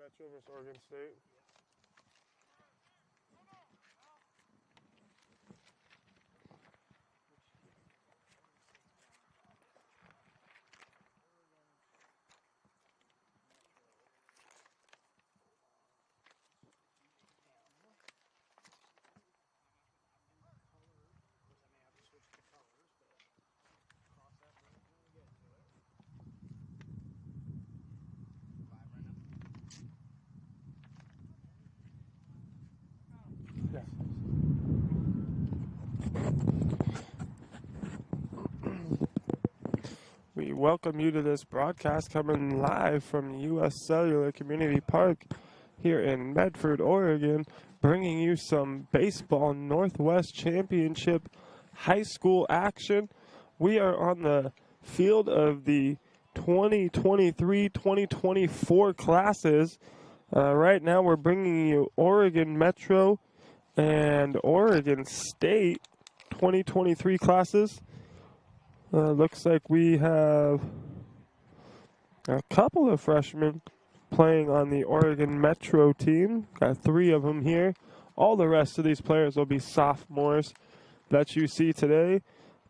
Metro versus Oregon State. We welcome you to this broadcast coming live from U.S. Cellular Community Park here in Medford, Oregon, bringing you some baseball Northwest Championship high school action. We are on the field of the 2023-2024 classes. Right now we're bringing you Oregon Metro and Oregon State 2023 classes. Looks like we have a couple of freshmen playing on the Oregon Metro team. Got 3 of them here. All the rest of these players will be sophomores that you see today.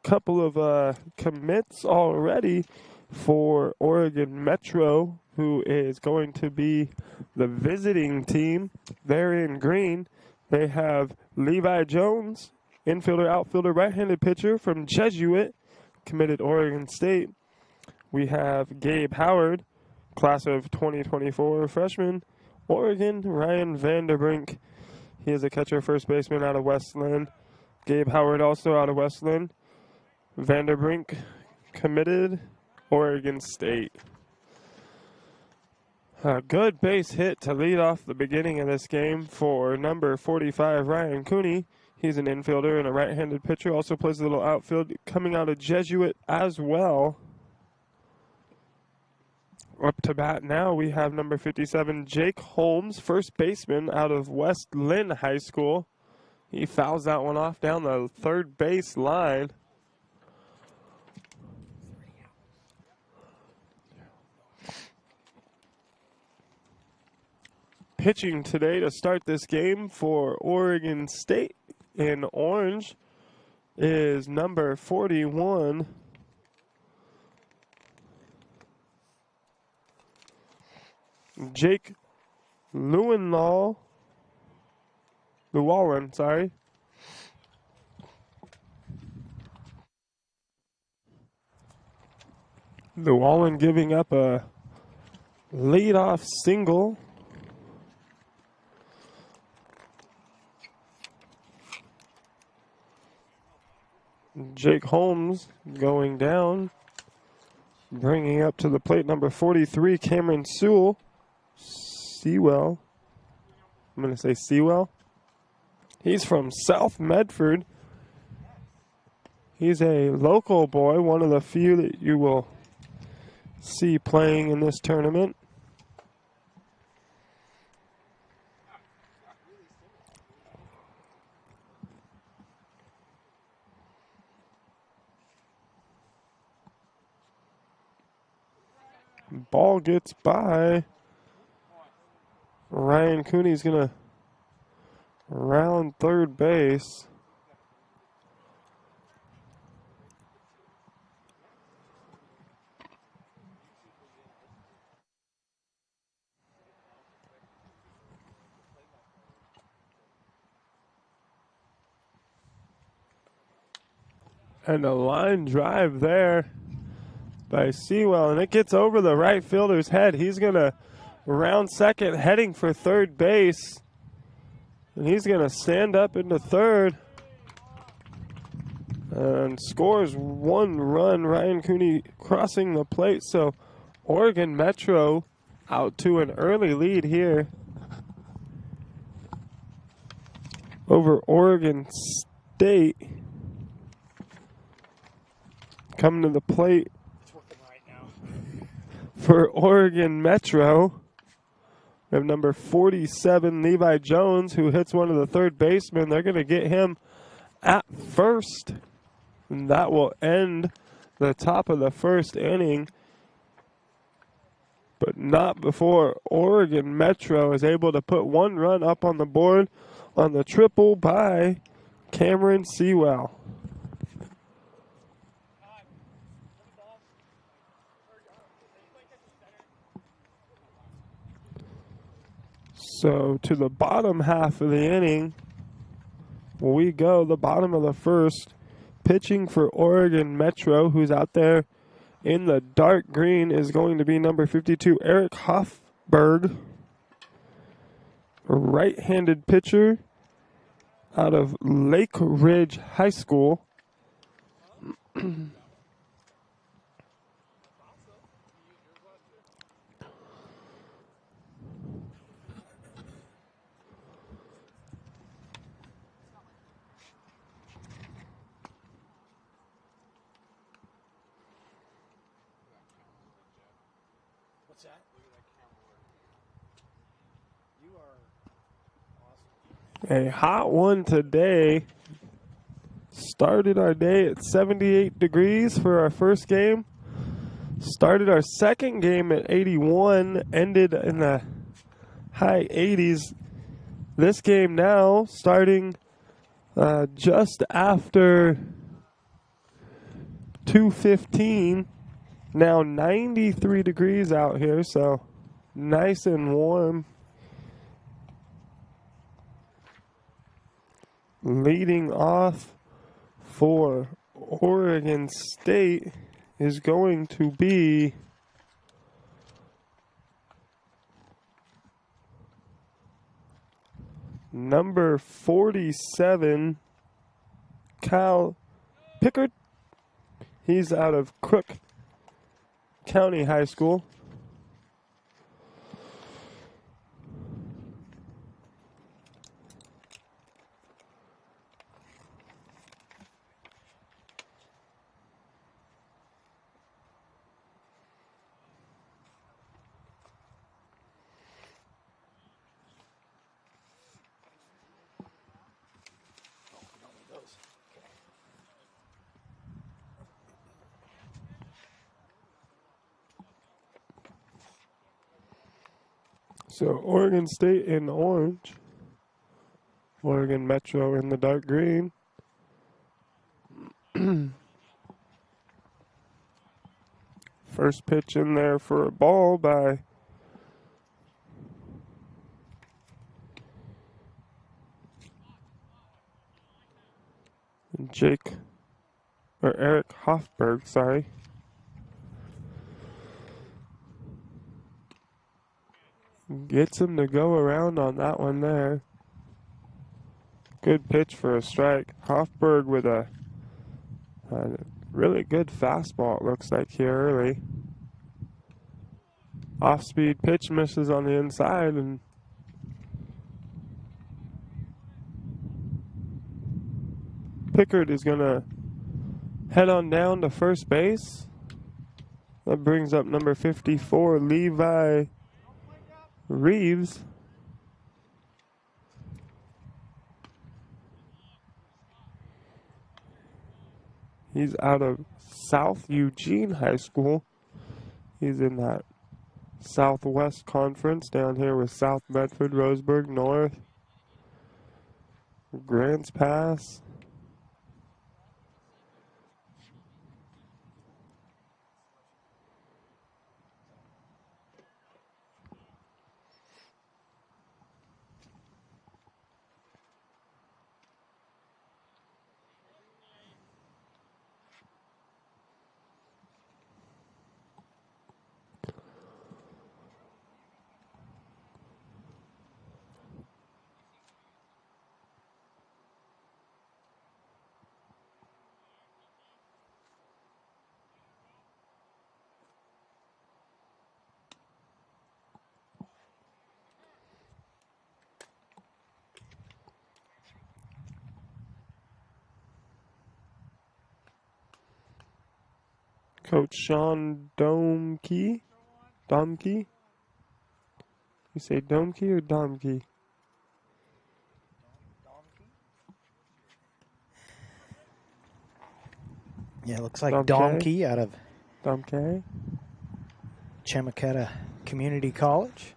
Couple of commits already for Oregon Metro, who is going to be the visiting team. They're in green. They have Levi Jones, infielder, outfielder, right-handed pitcher from Jesuit, committed Oregon State. We have Gabe Howard, class of 2024 freshman, Oregon. Ryan Vanderbrink, he is a catcher, first baseman out of Westland. Gabe Howard also out of Westland. Vanderbrink committed Oregon State. A good base hit to lead off the beginning of this game for number 45, Ryan Cooney. He's an infielder and a right-handed pitcher. Also plays a little outfield, coming out of Jesuit as well. Up to bat now, we have number 57, Jake Holmes, first baseman out of West Lynn High School. He fouls that one off down the third base line. Pitching today to start this game for Oregon State in orange is number 41, Jake Llewellyn, sorry. Llewellyn giving up a leadoff single. Jake Holmes going down, bringing up to the plate number 43, Cameron Sewell. Sewell. I'm going to say Sewell. He's from South Medford. He's a local boy, one of the few that you will see playing in this tournament. Ball gets by. Ryan Cooney's going to round third base. And a line drive there by Sewell, and it gets over the right fielder's head. He's going to round second, heading for third base. And he's going to stand up into third and scores 1 run. Ryan Cooney crossing the plate. So Oregon Metro out to an early lead here over Oregon State. Coming to the plate for Oregon Metro, we have number 47, Levi Jones, who hits one of the third basemen. They're going to get him at first, and that will end the top of the first inning. but not before Oregon Metro is able to put one run up on the board on the triple by Cameron Sewell. So to the bottom half of the inning we go, the bottom of the first. Pitching for Oregon Metro, who's out there in the dark green, is going to be number 52, Eric Hoffberg, right-handed pitcher out of Lake Ridge High School. A hot one today. Started our day at 78 degrees for our first game. Started our second game at 81. Ended in the high 80s. This game now starting just after 2:15. Now 93 degrees out here, so nice and warm. Leading off for Oregon State is going to be number 47, Kyle Pickard. He's out of Crook County High School. So Oregon State in orange, Oregon Metro in the dark green. First pitch in there for a ball by Eric Hoffberg, sorry. Gets him to go around on that one there. Good pitch for a strike. Hoffberg with a really good fastball, it looks like here early. Off-speed pitch misses on the inside, and Pickard is going to head on down to first base. That brings up number 54, Levi Reeves. He's out of South Eugene High School. He's in that Southwest Conference down here with South Medford, Roseburg, North, Grants Pass. Coach Sean Domke. You say Domke or Domke? Yeah, it looks like Domke out of Domke. Chamaqueta Community College.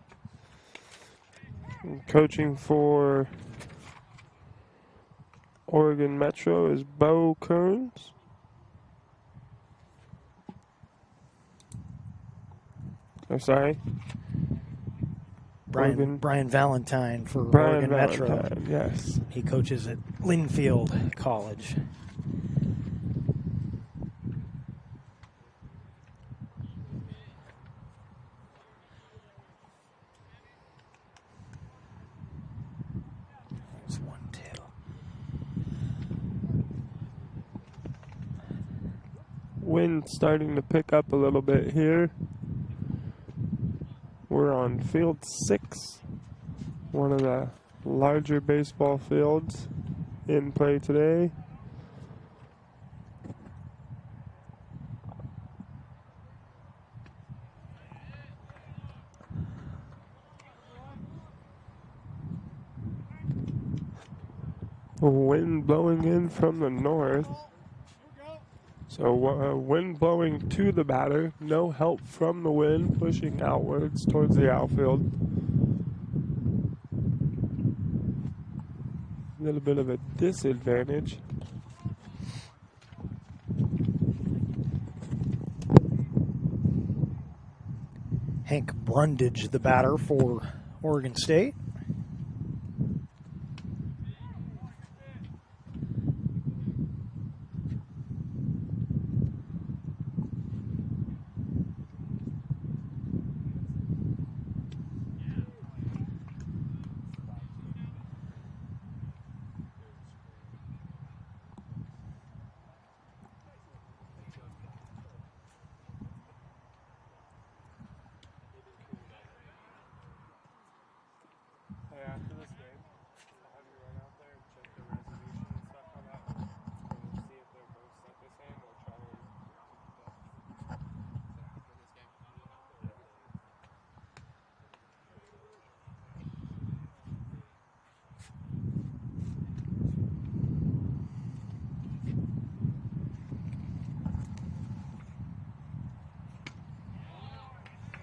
Coaching for Oregon Metro is Bo Kearns. I'm sorry. Brian Valentine for Brian Oregon Valentine, Metro. yes. He coaches at Linfield College. That's 1-2. Wind starting to pick up a little bit here. We're on field 6, one of the larger baseball fields in play today. Wind blowing in from the north. So wind blowing to the batter, no help from the wind, pushing outwards towards the outfield. A little bit of a disadvantage. Hank Brundage, the batter for Oregon State. After this game, I'll have you run out there and check the resolution and stuff on that one. And see if they're both set the same. We'll try and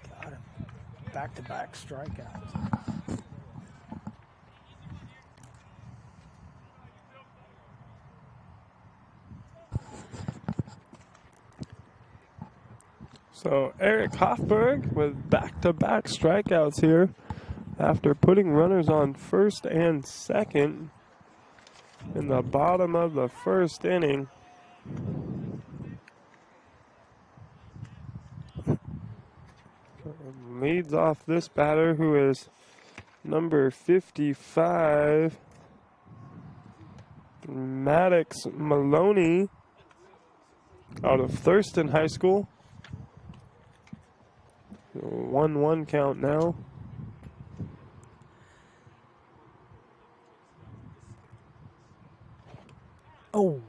Got him. Back-to-back strikeouts. So Eric Hoffberg with back-to-back strikeouts here after putting runners on first and second in the bottom of the first inning. Leads off this batter, who is number 55, Maddox Maloney, out of Thurston High School. 1-1 count now. Oh.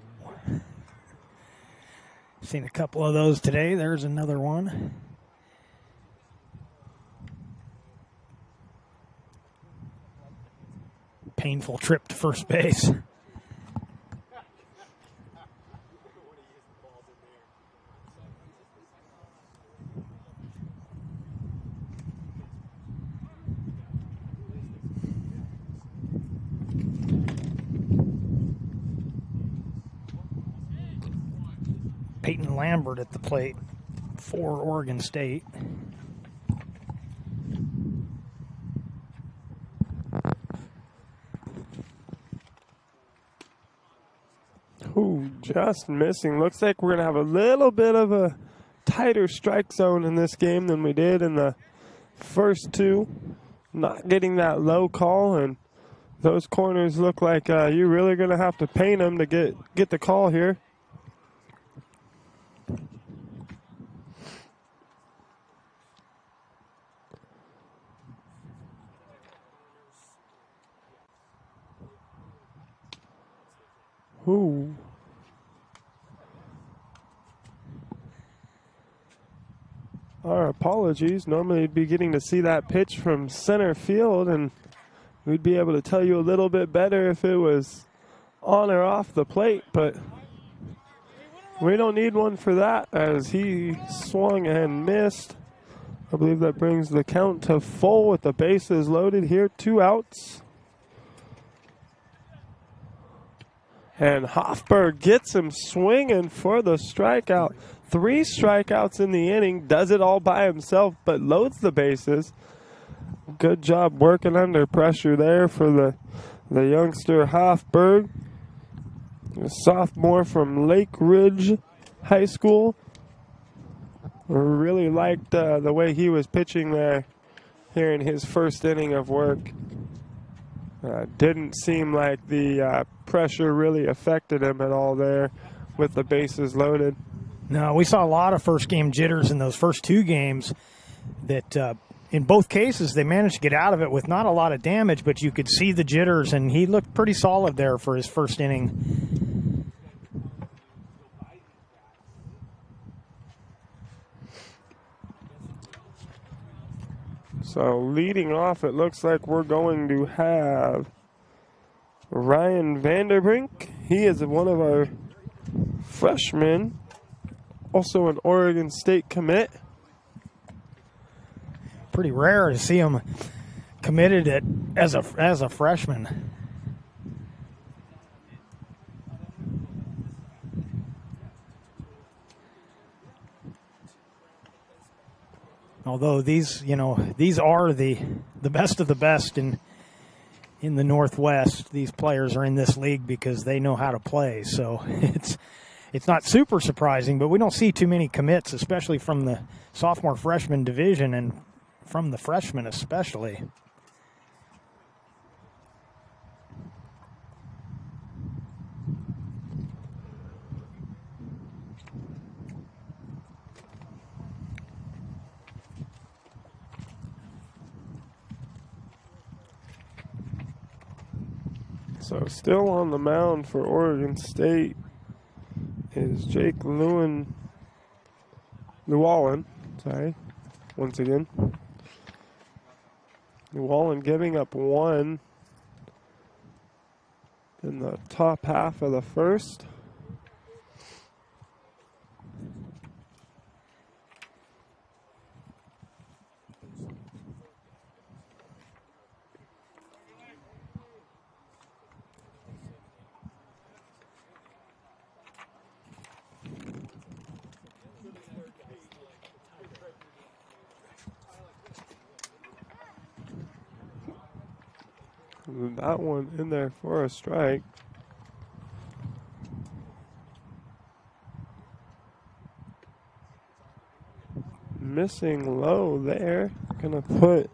Seen a couple of those today. There's another one. Painful trip to first base. Peyton Lambert at the plate for Oregon State. Ooh, just missing. Looks like we're going to have a little bit of a tighter strike zone in this game than we did in the first two. Not getting that low call, and those corners look like you're really going to have to paint them to get the call here. Ooh. Our apologies. Normally we'd be getting to see that pitch from center field, and we'd be able to tell you a little bit better if it was on or off the plate, but we don't need one for that, as he swung and missed I believe that brings the count to full with the bases loaded here. 2 outs. And Hofberg gets him swinging for the strikeout. 3 strikeouts in the inning. Does it all by himself, but loads the bases. Good job working under pressure there for the youngster Hofberg. A sophomore from Lake Ridge High School. Really liked the way he was pitching there here in his first inning of work. Didn't seem like the pressure really affected him at all there with the bases loaded. No, we saw a lot of first game jitters in those first 2 games that in both cases they managed to get out of it with not a lot of damage, but you could see the jitters, and he looked pretty solid there for his first inning. So leading off, it looks like we're going to have Ryan Vanderbrink. He is one of our freshmen, also an Oregon State commit. Pretty rare to see him committed as a freshman. Although these are the best of the best in the Northwest. These players are in this league because they know how to play. So it's not super surprising, but we don't see too many commits, especially from the sophomore freshman division and from the freshmen especially. So still on the mound for Oregon State is Jake Llewellyn. Once again. Llewellyn giving up 1 in the top half of the first. That one in there for a strike. Missing low there. Gonna put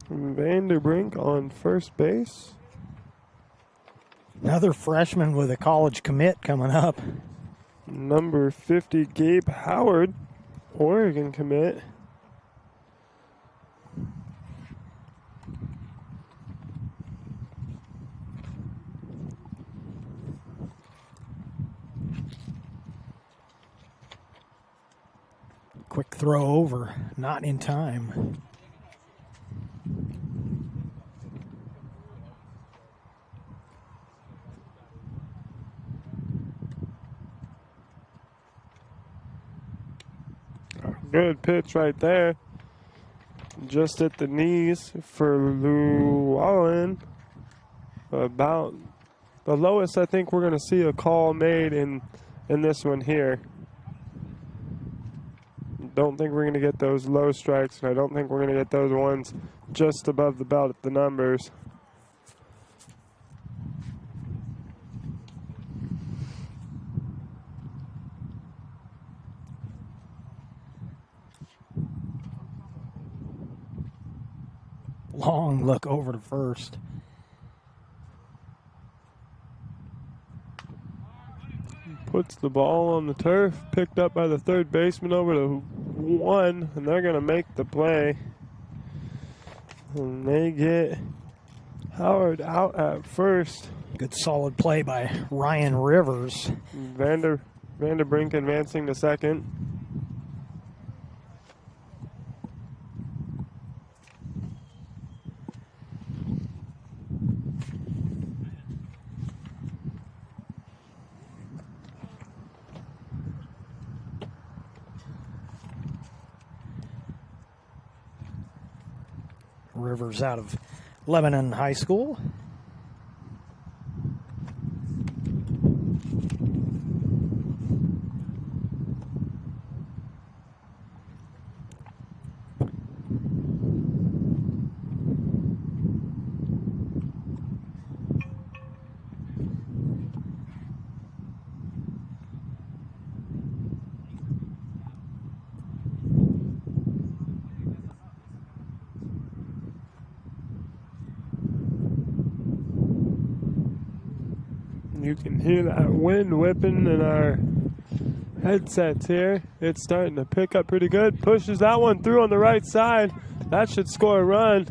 Vanderbrink on first base. Another freshman with a college commit coming up. Number 50, Gabe Howard, Oregon commit. Quick throw over, not in time. Good pitch right there. Just at the knees for Llewellyn. About the lowest I think we're going to see a call made in this one here. Don't think we're going to get those low strikes, and I don't think we're going to get those ones just above the belt at the numbers. Long look over to first. Puts the ball on the turf, picked up by the third baseman over to 1, and they're going to make the play. And they get Howard out at first. Good solid play by Ryan Rivers. Vanderbrink advancing to second. Rivers out of Lebanon High School. You can hear that wind whipping in our headsets here. It's starting to pick up pretty good. Pushes that one through on the right side. That should score a run.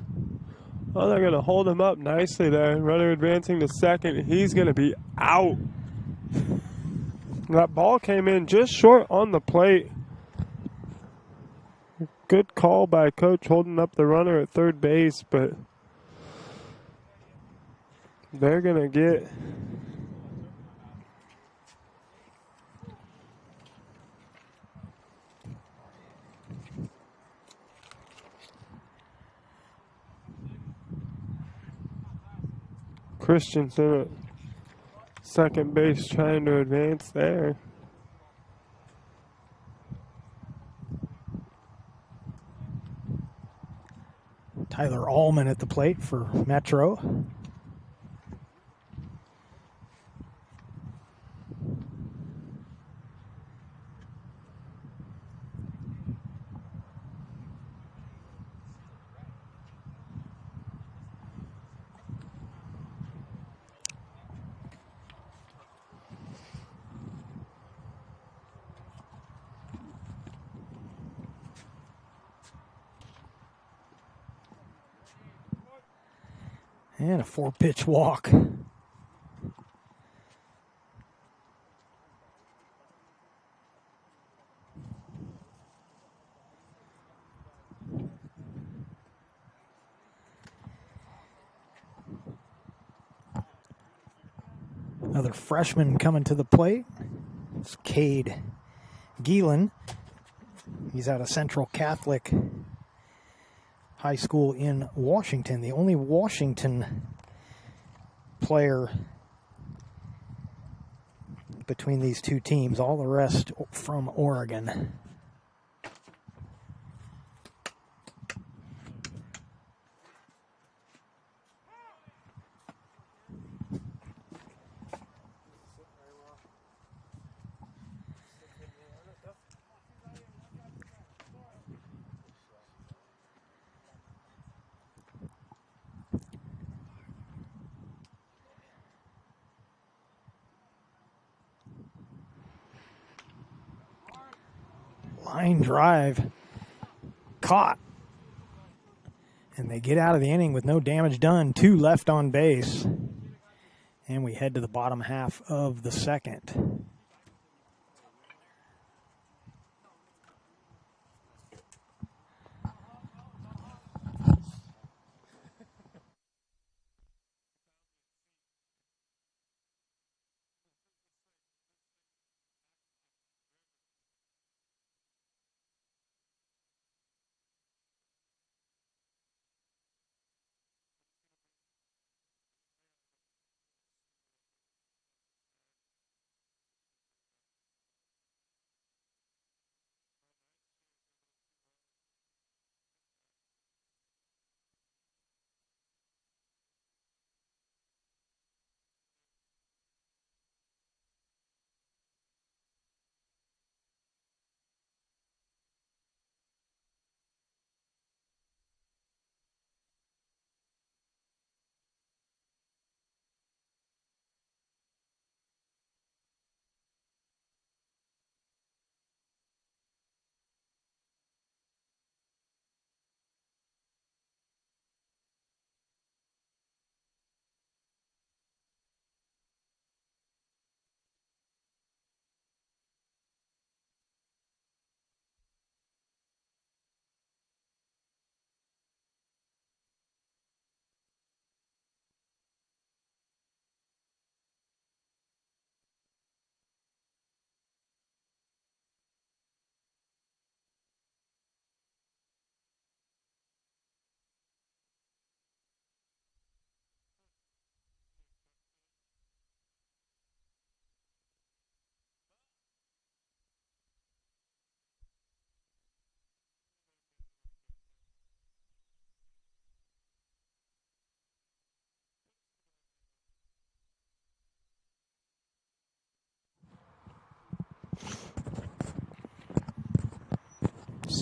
Oh, they're going to hold him up nicely there. Runner advancing to second. He's going to be out. That ball came in just short on the plate. Good call by coach holding up the runner at third base, but they're going to get Christensen at second base trying to advance there. Tyler Allman at the plate for Metro. And a 4-pitch walk. Another freshman coming to the plate. It's Cade Geelan. He's out of Central Catholic High School in Washington. The only Washington player between these two teams. All the rest from Oregon. Line drive caught, and they get out of the inning with no damage done. 2 left on base, and we head to the bottom half of the second.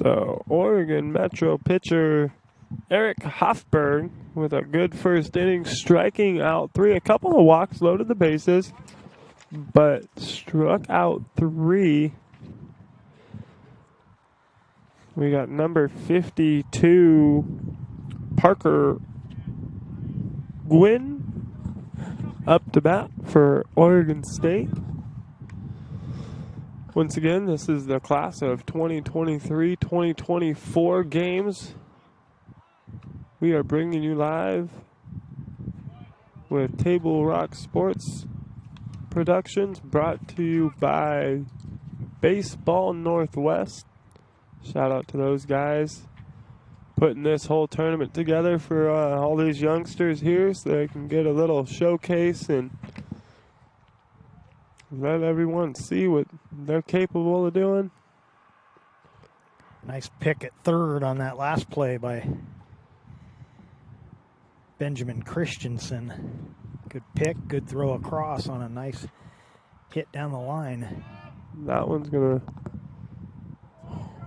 So Oregon Metro pitcher Eric Hofberg with a good first inning, striking out 3. A couple of walks, loaded the bases, but struck out 3. We got number 52, Parker Gwynn, up to bat for Oregon State. Once again, this is the class of 2023-2024 games. We are bringing you live with Table Rock Sports Productions, brought to you by Baseball Northwest. Shout out to those guys putting this whole tournament together for all these youngsters here so they can get a little showcase and let everyone see what they're capable of doing. Nice pick at third on that last play by Benjamin Christensen. Good pick, good throw across on a nice hit down the line. That one's gonna...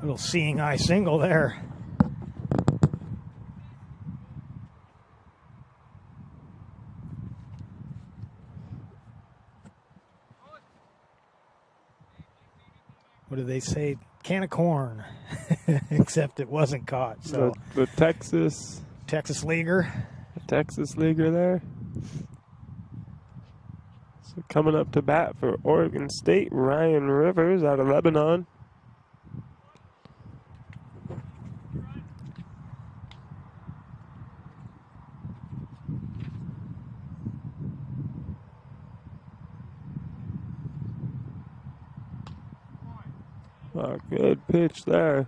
Little seeing eye single there. What do they say? Can of corn. Except it wasn't caught. So the Texas Leaguer. Texas Leaguer there. So coming up to bat for Oregon State, Ryan Rivers out of Lebanon. A good pitch there.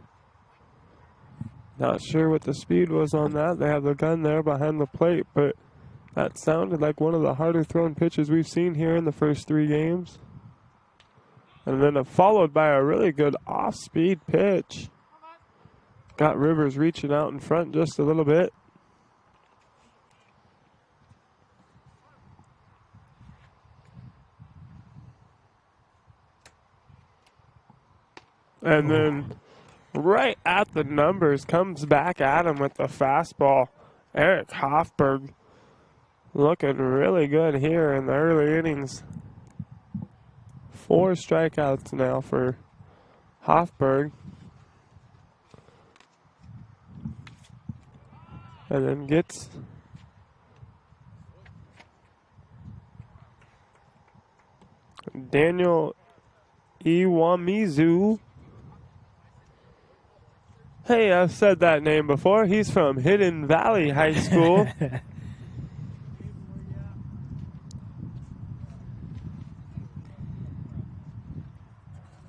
Not sure what the speed was on that. They have the gun there behind the plate, but that sounded like one of the harder thrown pitches we've seen here in the first 3 games. And then followed by a really good off-speed pitch. Got Rivers reaching out in front just a little bit. And then right at the numbers, comes back at him with the fastball. Eric Hofberg looking really good here in the early innings. 4 strikeouts now for Hofberg. And then gets Daniel Iwamizu. Hey, I've said that name before. He's from Hidden Valley High School.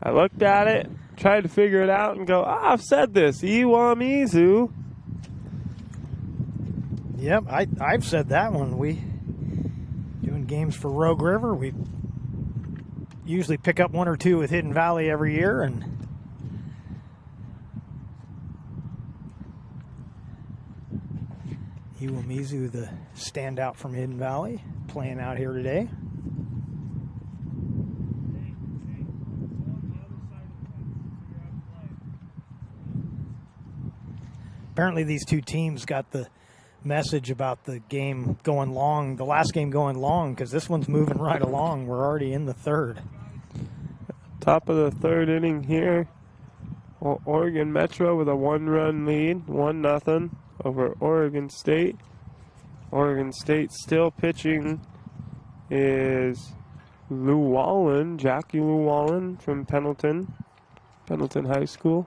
I looked at it, tried to figure it out, and go, I've said this, Iwamizu. Yep, I've said that one. We doing games for Rogue River. We usually pick up 1 or 2 with Hidden Valley every year, and Iwamizu, the standout from Hidden Valley, playing out here today. Apparently these 2 teams got the message about the game going long, the last game going long, because this one's moving right along. We're already in the 3rd. Top of the 3rd inning here. Oregon Metro with a 1-run lead, 1-0 over Oregon State. Oregon State still pitching is Llewellyn, Jackie Llewellyn from Pendleton High School.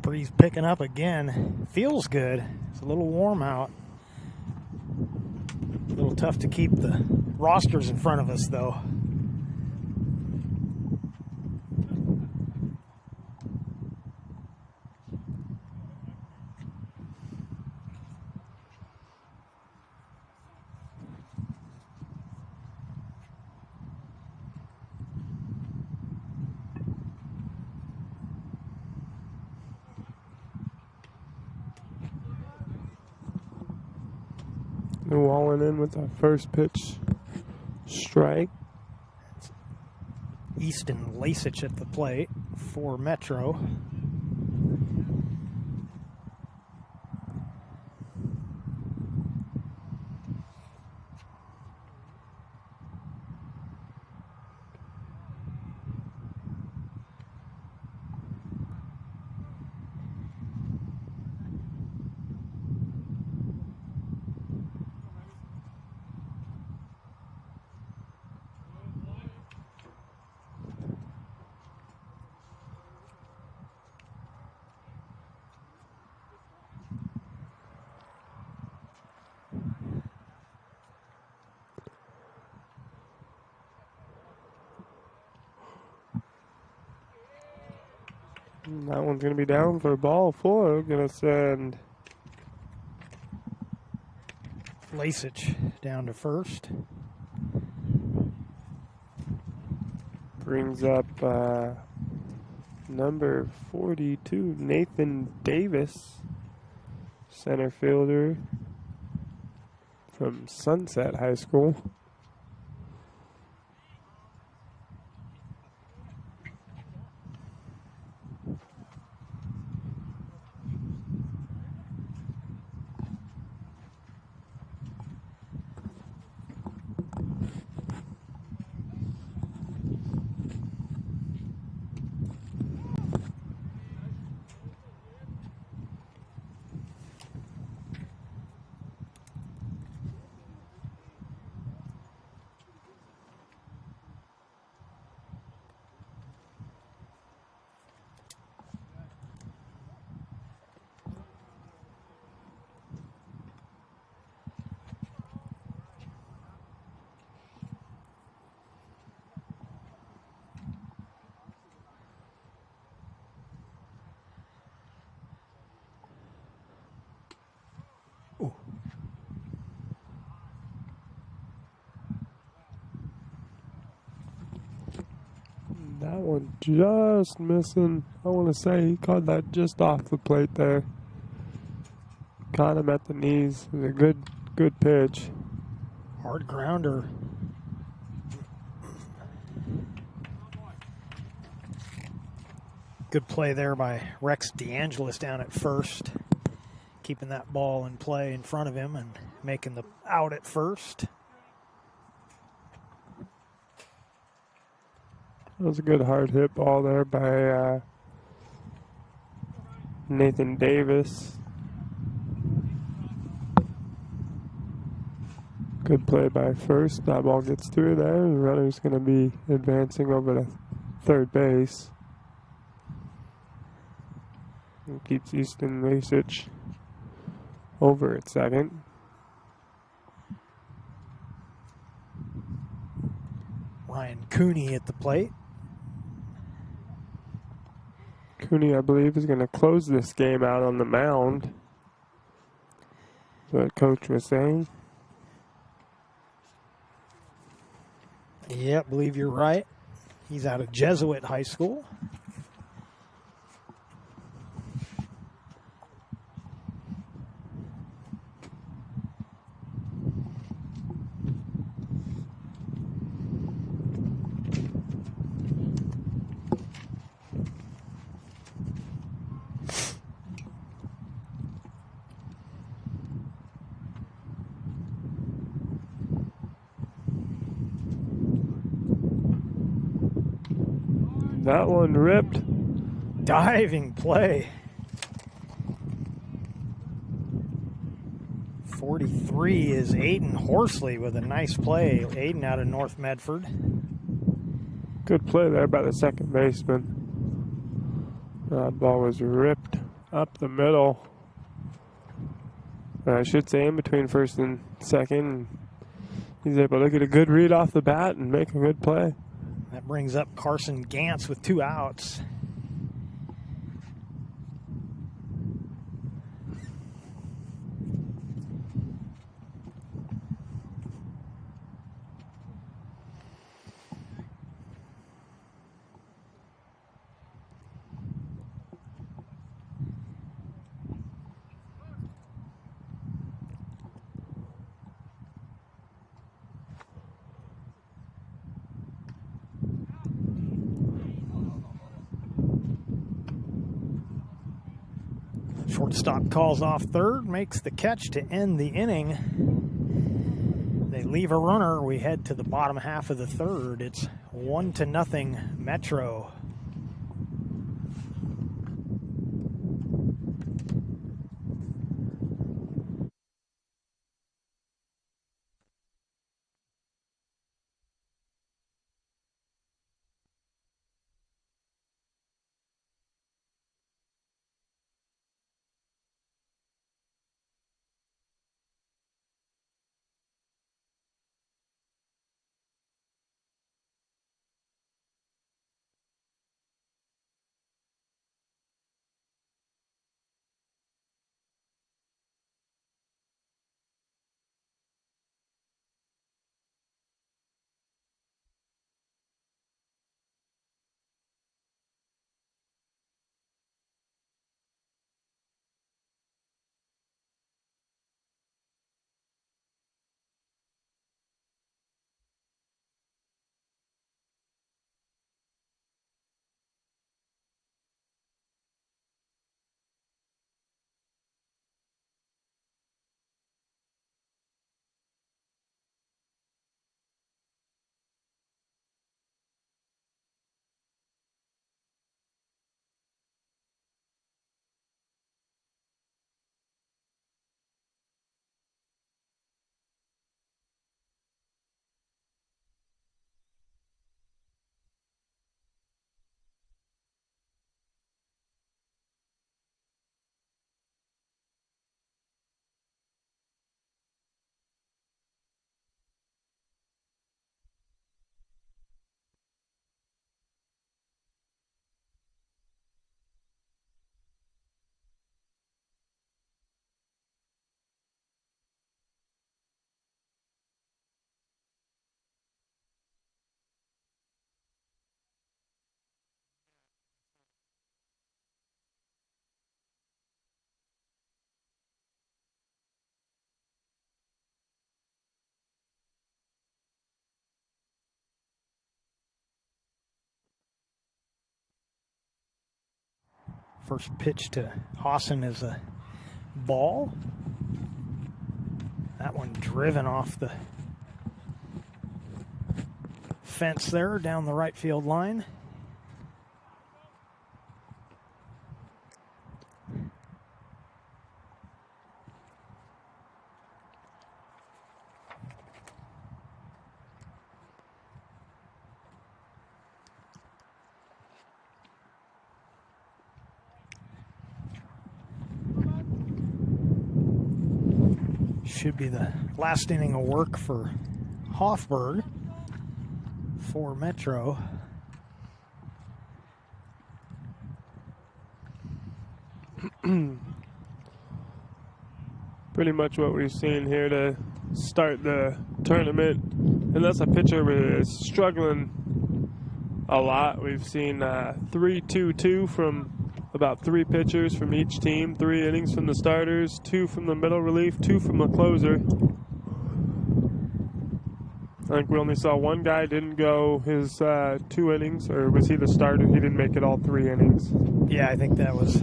Breeze picking up again. Feels good. It's a little warm out. A little tough to keep the rosters in front of us, though. New Wallen in with a first pitch strike. Easton Lasich at the plate for Metro. And that one's going to be down for ball 4. Going to send Lasich down to first. brings up number 42, Nathan Davis, center fielder from Sunset High School. That one just missing. I want to say he caught that just off the plate there. Caught him at the knees. It was a good pitch. Hard grounder. Good play there by Rex DeAngelis down at first, keeping that ball in play in front of him and making the out at first. That was a good hard hit ball there by Nathan Davis. Good play by first. That ball gets through there. The runner's going to be advancing over to third base. And keeps Easton Lasich over at second. Ryan Cooney at the plate. Cooney, I believe, is going to close this game out on the mound. That's what Coach was saying. Yeah, believe you're right. He's out of Jesuit High School. That one ripped. Diving play. 43 is Aiden Horsley with a nice play. Aiden out of North Medford. Good play there by the second baseman. That ball was ripped up the middle. I should say in between first and second. He's able to get a good read off the bat and make a good play. That brings up Carson Gantz with 2 outs. Shortstop calls off third, makes the catch to end the inning. They leave a runner. We head to the bottom half of the third. It's 1-0 Metro. First pitch to Hawson is a ball. That one driven off the fence there down the right field line. Should be the last inning of work for Hoffberg for Metro. Pretty much what we've seen here to start the tournament. Unless a pitcher is struggling a lot, we've seen 3-2-2 from about 3 pitchers from each team, 3 innings from the starters, 2 from the middle relief, 2 from the closer. I think we only saw one guy didn't go his 2 innings, or was he the starter? He didn't make it all 3 innings. Yeah, I think that was.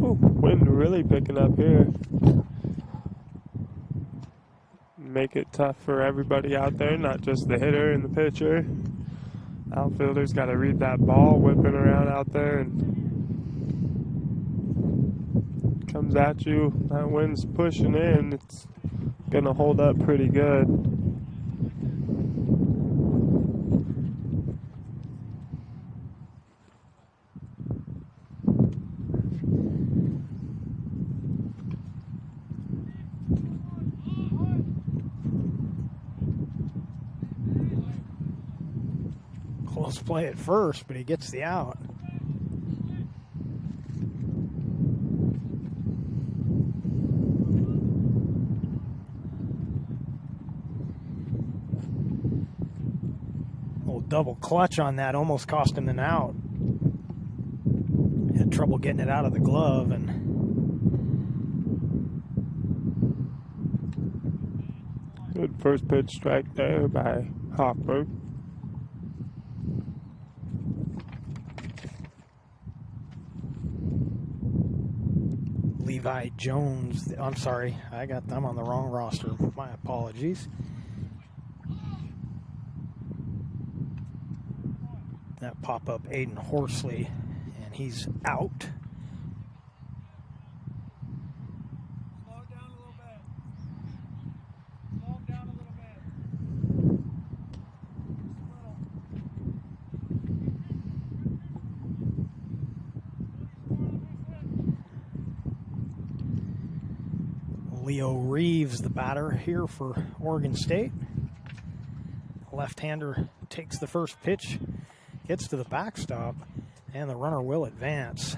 Ooh, wind really picking up here. Make it tough for everybody out there, not just the hitter and the pitcher. Outfielder's got to read that ball whipping around out there and comes at you. That wind's pushing in. It's going to hold up pretty good. Close play at first, but he gets the out. Little double clutch on that, almost cost him an out. Had trouble getting it out of the glove, and good first pitch strike there by Hoffberg. Levi Jones. I'm sorry, I got them on the wrong roster. My apologies. That pop up Aiden Horsley, and he's out. Slow it down a little bit. Slow him down a little bit. Leo Reeves, the batter here for Oregon State. Left-hander takes the first pitch, gets to the backstop, and the runner will advance.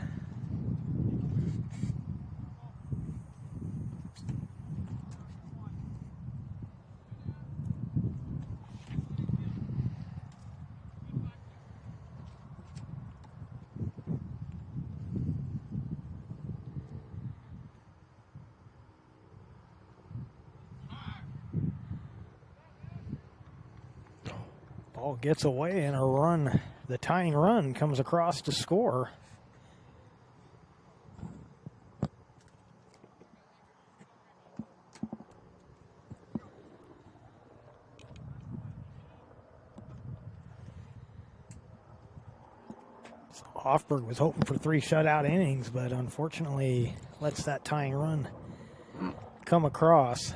Ball gets away, and a run, the tying run, comes across to score. So Hoffberg was hoping for 3 shutout innings, but unfortunately lets that tying run come across.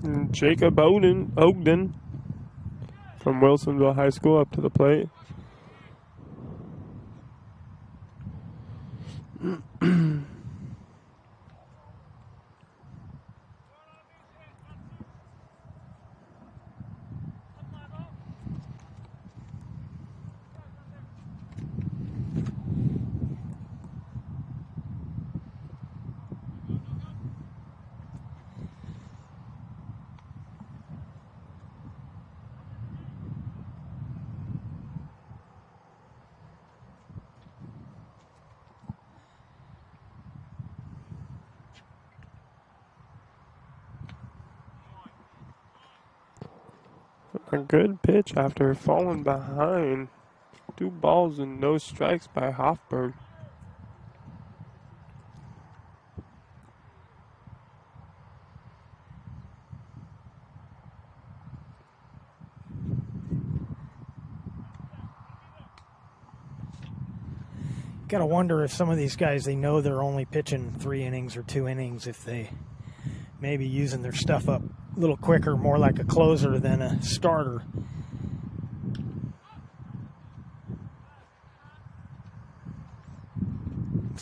And Jacob Ogden from Wilsonville High School up to the plate. A good pitch after falling behind. 2 balls and no strikes by Hoffberg. Got to wonder if some of these guys, they know they're only pitching 3 innings or 2 innings, if they maybe using their stuff up a little quicker, more like a closer than a starter.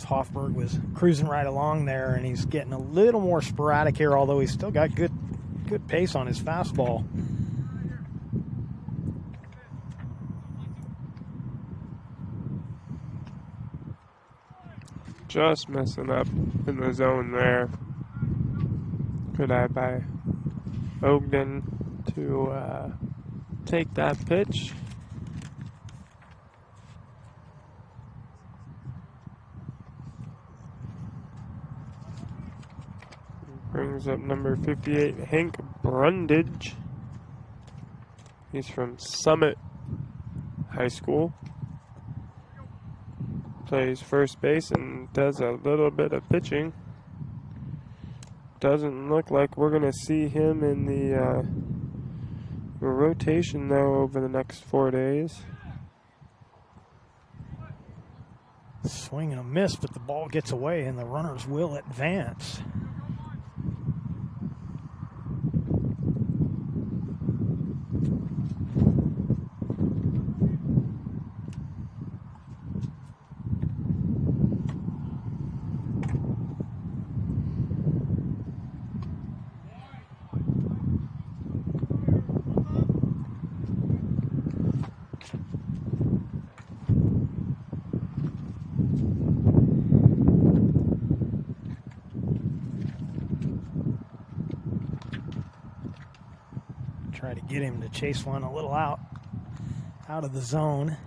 Hoffberg was cruising right along there, and he's getting a little more sporadic here, although he's still got good pace on his fastball. Just messing up in the zone there. Good eye by Ogden to take that pitch. Brings up number 58, Hank Brundage. He's from Summit High School. Plays first base and does a little bit of pitching. Doesn't look like we're going to see him in the rotation, though, over the next 4 days. Swing and a miss, but the ball gets away, and the runners will advance. Try to get him to chase one a little out of the zone.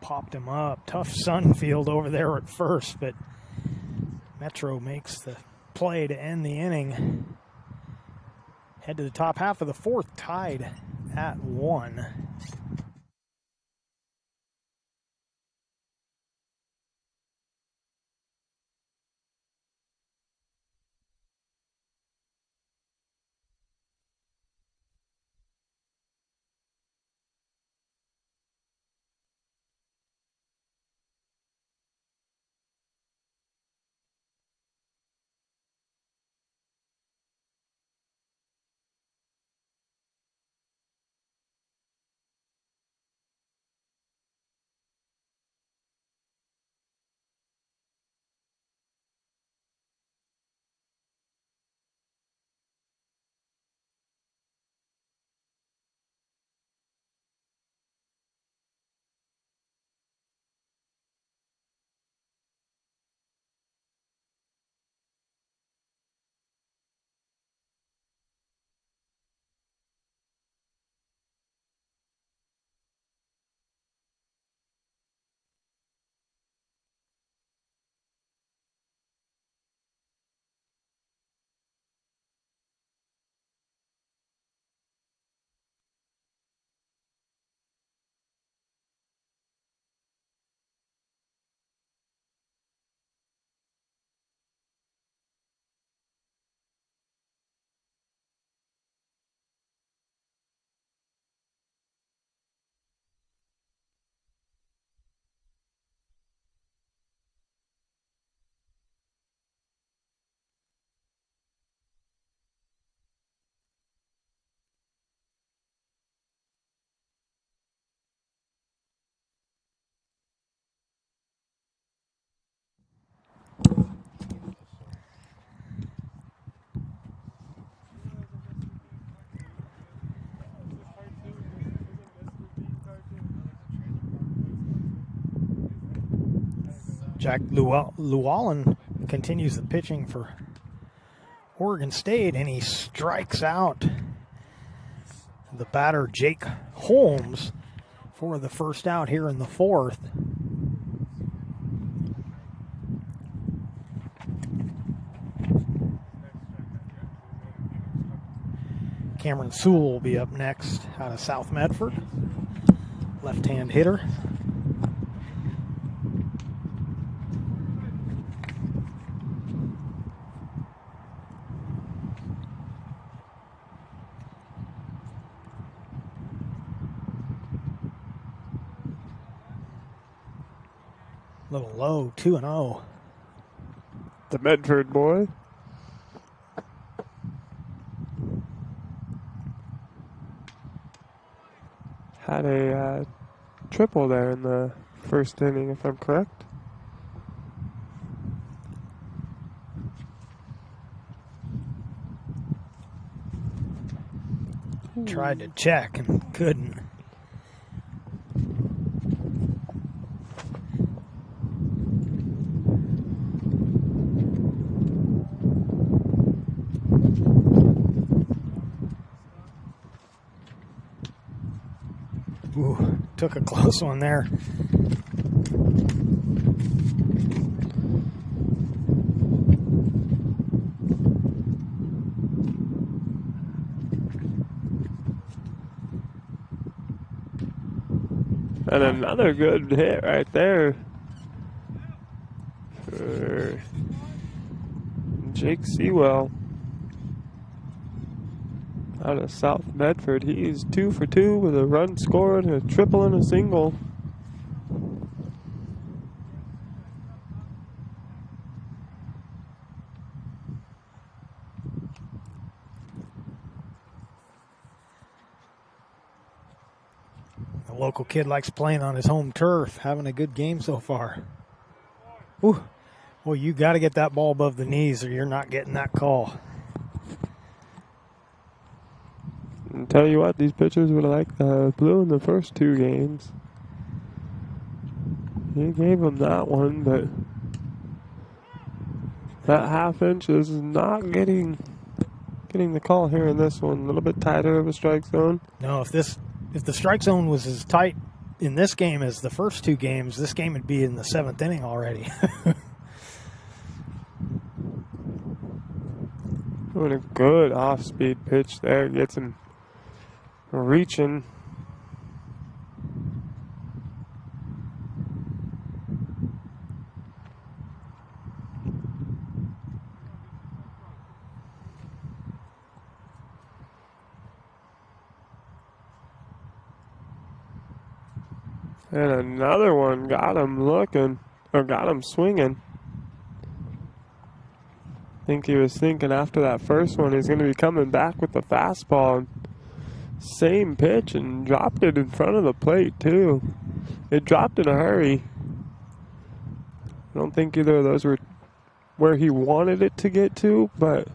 Popped him up. Tough sun field over there at first, but Metro makes the play to end the inning. Head to the top half of the fourth, tied at 1. Jack Llewellyn continues the pitching for Oregon State, and he strikes out the batter Jake Holmes for the first out here in the fourth. Cameron Sewell will be up next out of South Medford, left-hand hitter. Little low, 2-0. The Medford boy. Had a triple there in the first inning, if I'm correct. Tried to check and couldn't. Ooh, took a close one there. And another good hit right there for Jake Sewell out of South Medford. He's 2 for 2 with a run scored, a triple and a single. The local kid likes playing on his home turf, having a good game so far. Ooh. Well, you got to get that ball above the knees or you're not getting that call. And tell you what, these pitchers would have liked the blue in the first 2 games. He gave him that one, but that half inch is not getting the call here in this one. A little bit tighter of a strike zone. No, if the strike zone was as tight in this game as the first 2 games, this game would be in the 7th inning already. Doing a good off-speed pitch there. Gets him reaching. And another one got him looking, or got him swinging. I think he was thinking after that first one he's going to be coming back with the fastball. Same pitch, and dropped it in front of the plate too. It dropped in a hurry. I don't think either of those were where he wanted it to get to, but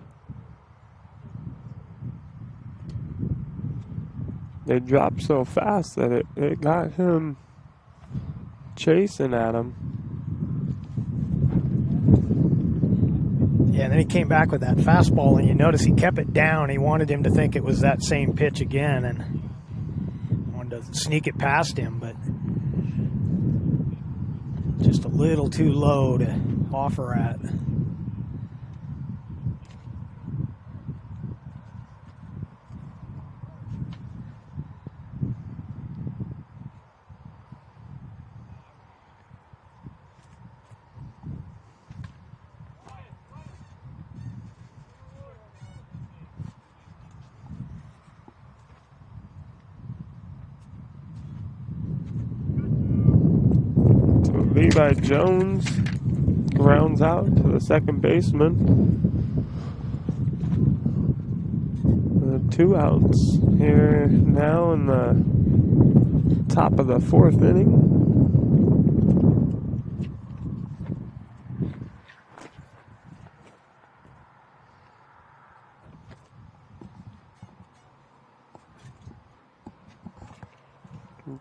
they dropped so fast that it got him chasing at him. Yeah, and then he came back with that fastball, and you notice he kept it down. He wanted him to think it was that same pitch again, and wanted to sneak it past him, but just a little too low to offer at. Levi Jones grounds out to the second baseman. 2 outs here now in the top of the 4th inning.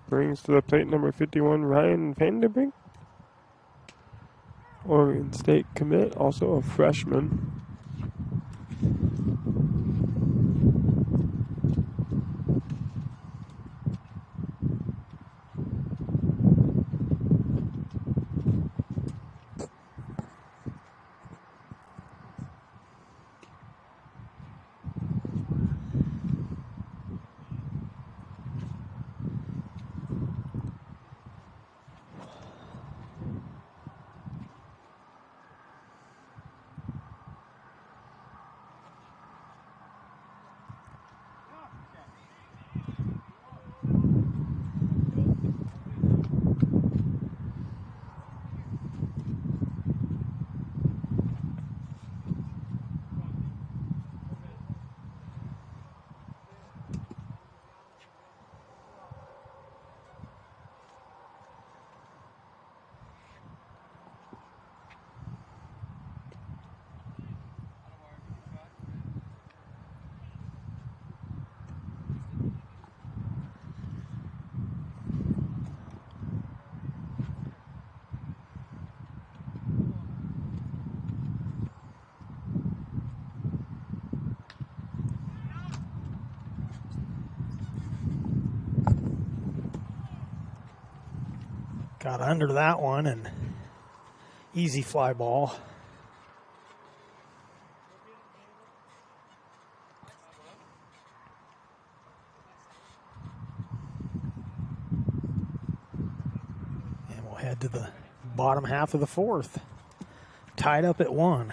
Brings to the plate number 51, Ryan Vanderbrink. Oregon State commit, also a freshman. Got under that one, and easy fly ball. And we'll head to the bottom half of the 4th. Tied up at 1.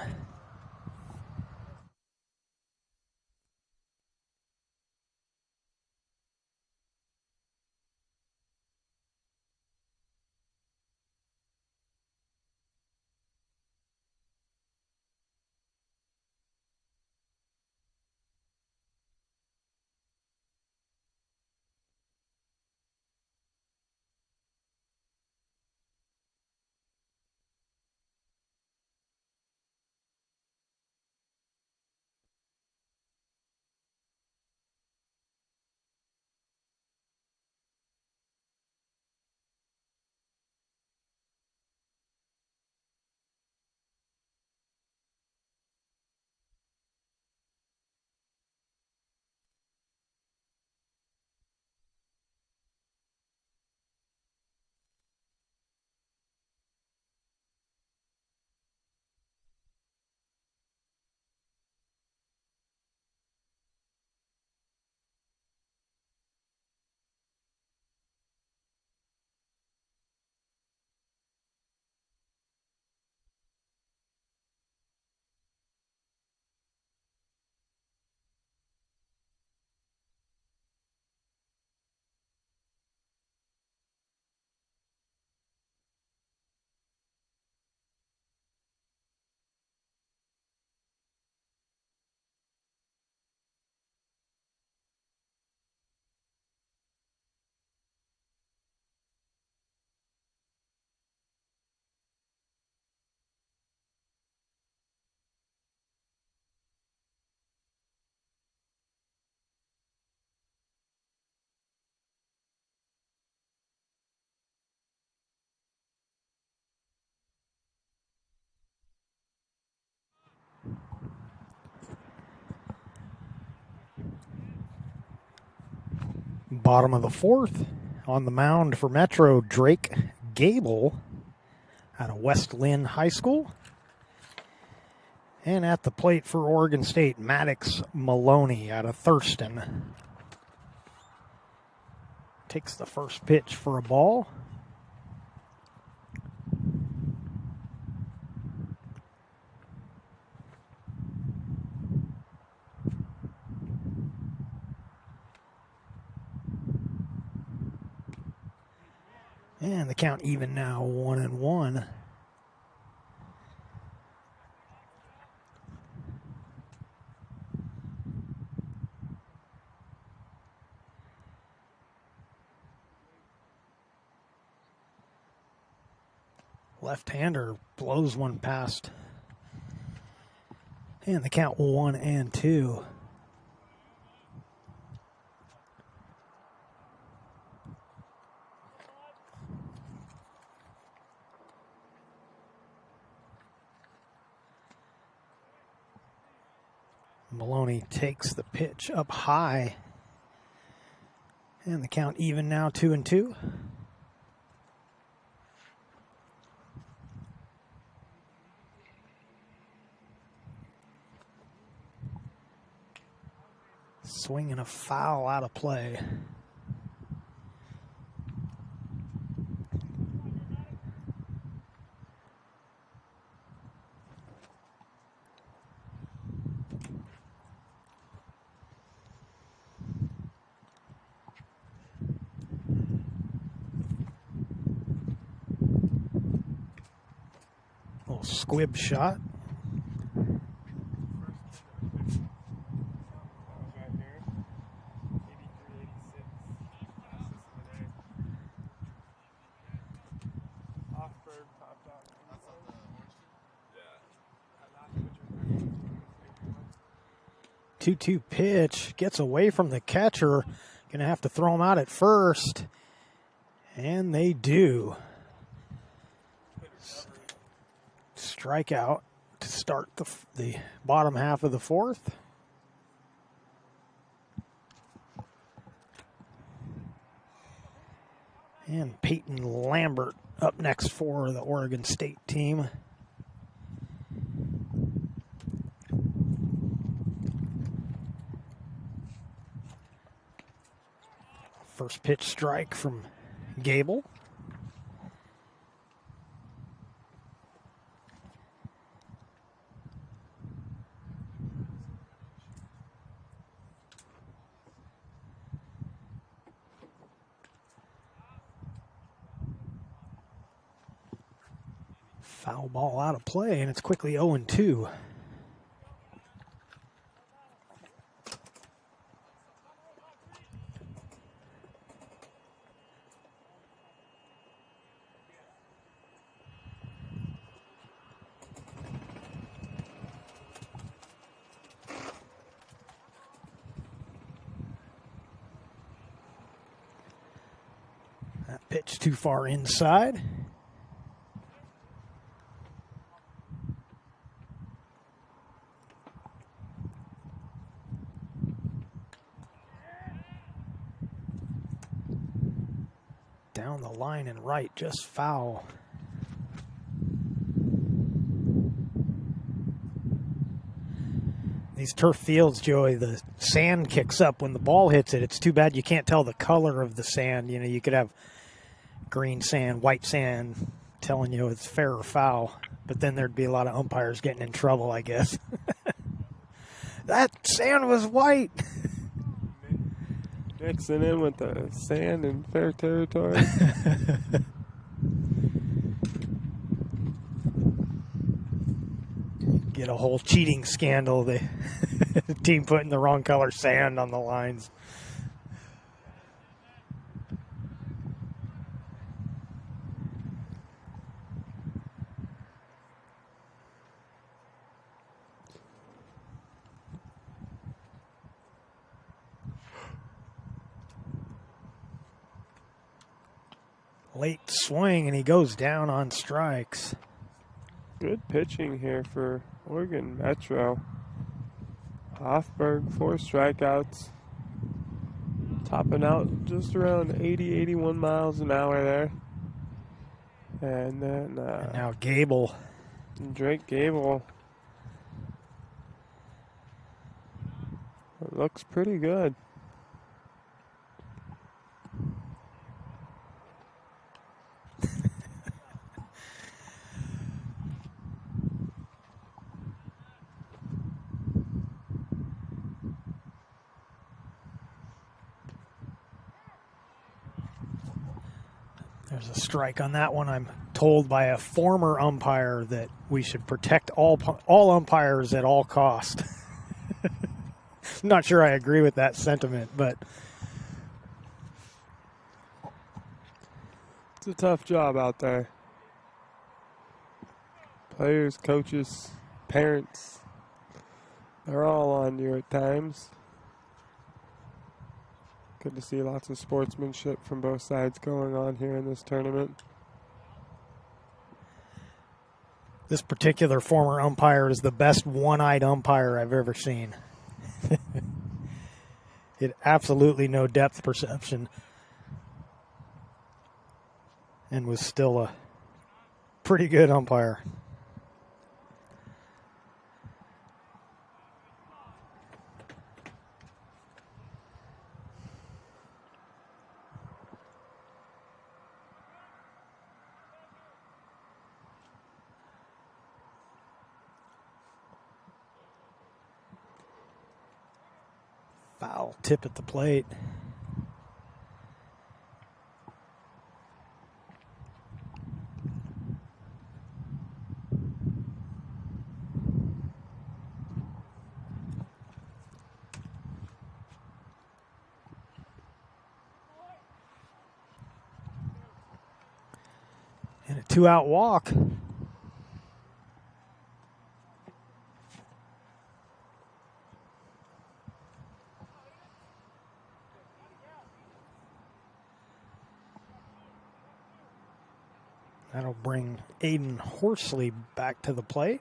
Bottom of the fourth. On the mound for Metro, Drake Gable out of West Lynn High School. And at the plate for Oregon State, Maddox Maloney out of Thurston. Takes the first pitch for a ball. And the count even now, 1-1. Left-hander blows one past. And the count 1-2. Maloney takes the pitch up high. And the count even now, 2-2. Swing and a foul out of play. Little squib shot. Two-two pitch, gets away from the catcher. Gonna have to throw him out at first. And they do. Strikeout to start the bottom half of the fourth. And Peyton Lambert up next for the Oregon State team. First pitch strike from Gable. Foul ball out of play, and it's quickly 0-2. That pitch too far inside. Down the line and right, just foul. These turf fields, Joey, the sand kicks up when the ball hits it. It's too bad you can't tell the color of the sand. You know, you could have green sand, white sand, telling you it's fair or foul. But then there'd be a lot of umpires getting in trouble, I guess. That sand was white. Mixing in with the sand in fair territory. Get a whole cheating scandal. The team putting the wrong color sand on the lines. Late swing, and he goes down on strikes. Good pitching here for Oregon Metro. Hoffberg, 4 strikeouts. Topping out just around 80, 81 miles an hour there. And then And now Gable. Drake Gable. It looks pretty good. There's a strike on that one. I'm told by a former umpire that we should protect all umpires at all cost. I'm not sure I agree with that sentiment, but It's a tough job out there. Players, coaches, parents, they're all on you at times. Good to see lots of sportsmanship from both sides going on here in this tournament. this particular former umpire is the best one-eyed umpire I've ever seen. It absolutely no depth perception and was still a pretty good umpire. Foul tip at the plate. And a 2-out walk. That'll bring Aiden Horsley back to the plate.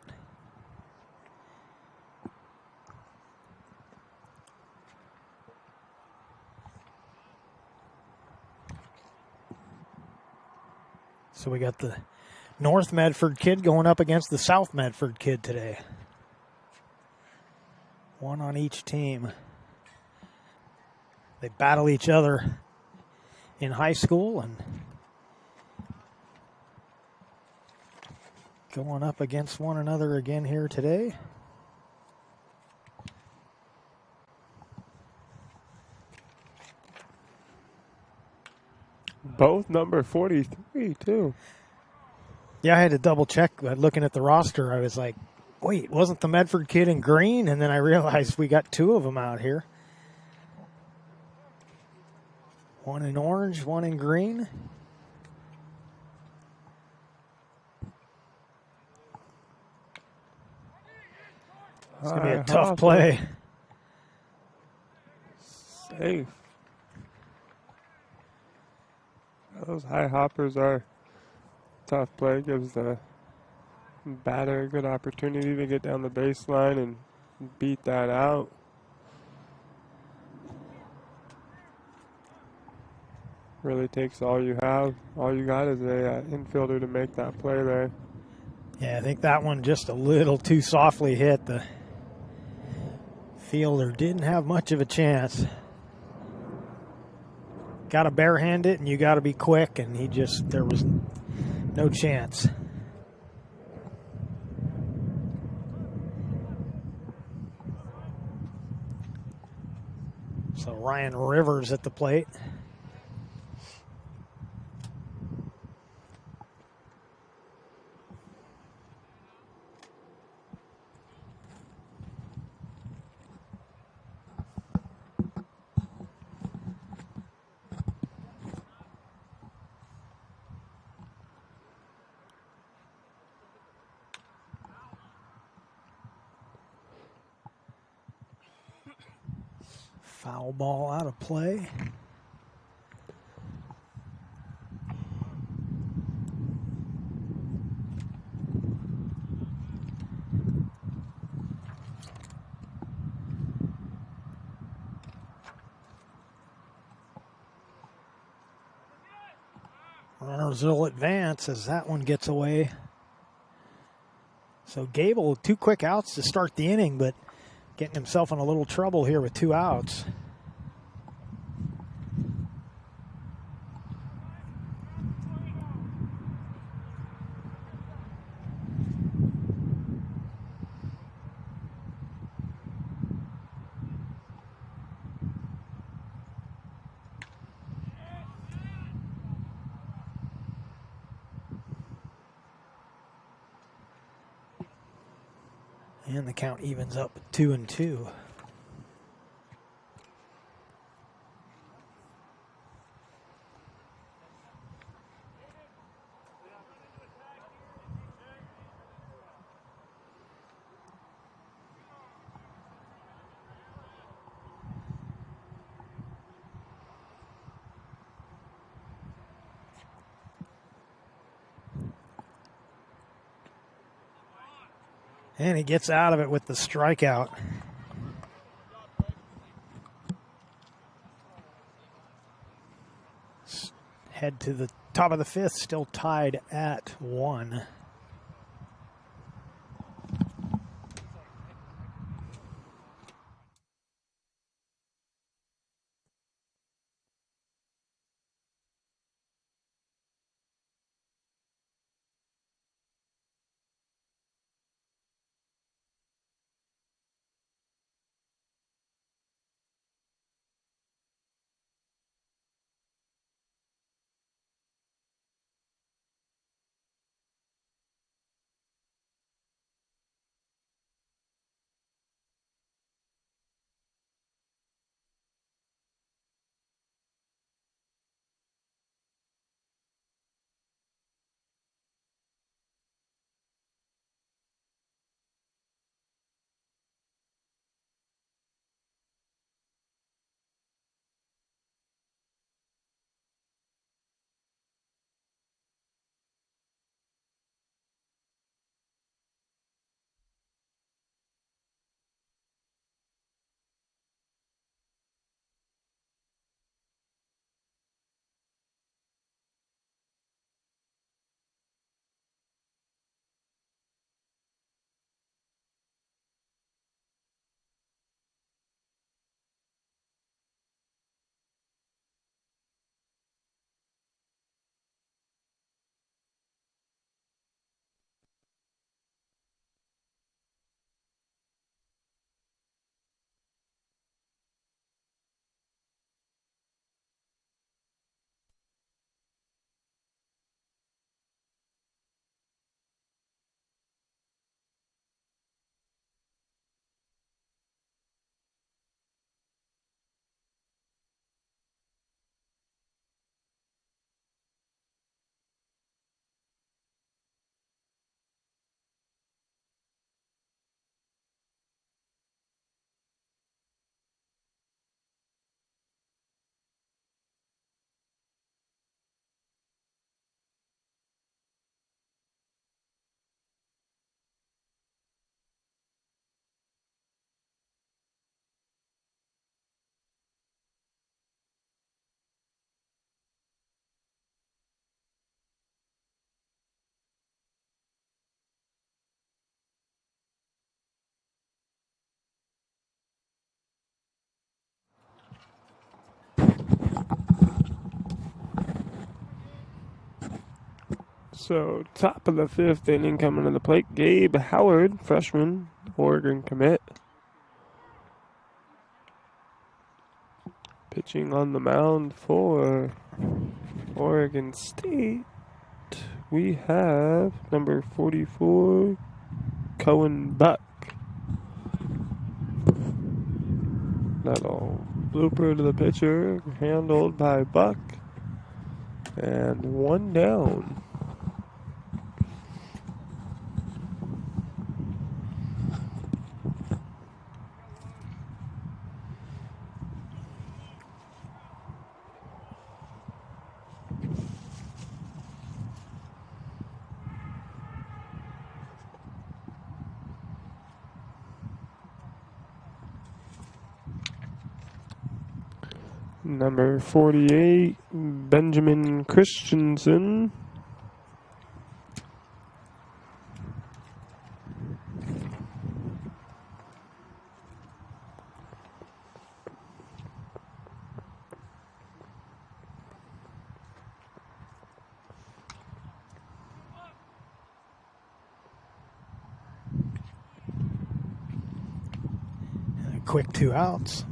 So we got the North Medford kid going up against the South Medford kid today. One on each team. They battle each other in high school and going up against one another again here today. Both number 43, too. Yeah, I had to double check. Looking at the roster, I was like, wait, wasn't the Medford kid in green? And then I realized we got two of them out here. One in orange, one in green. It's going to be a tough play. Safe. Those high hoppers are tough play. Gives the batter a good opportunity to get down the baseline and beat that out. Really takes all you have. All you got is a infielder to make that play there. Yeah, I think that one just a little too softly hit. The fielder didn't have much of a chance. Got to barehand it, and you got to be quick, and there was no chance. So Ryan Rivers at the plate. Foul ball out of play. Runners will advance as that one gets away. So Gable, 2 quick outs to start the inning, but getting himself in a little trouble here with 2 outs. And the count evens up 2-2. And he gets out of it with the strikeout. Head to the top of the 5th, still tied at 1. So, top of the 5th inning coming to the plate. Gabe Howard, freshman, Oregon commit. Pitching on the mound for Oregon State, we have number 44, Cohen Buck. That'll blooper to the pitcher, handled by Buck, and 1 down. Number 48, Benjamin Christensen. And a quick 2 outs.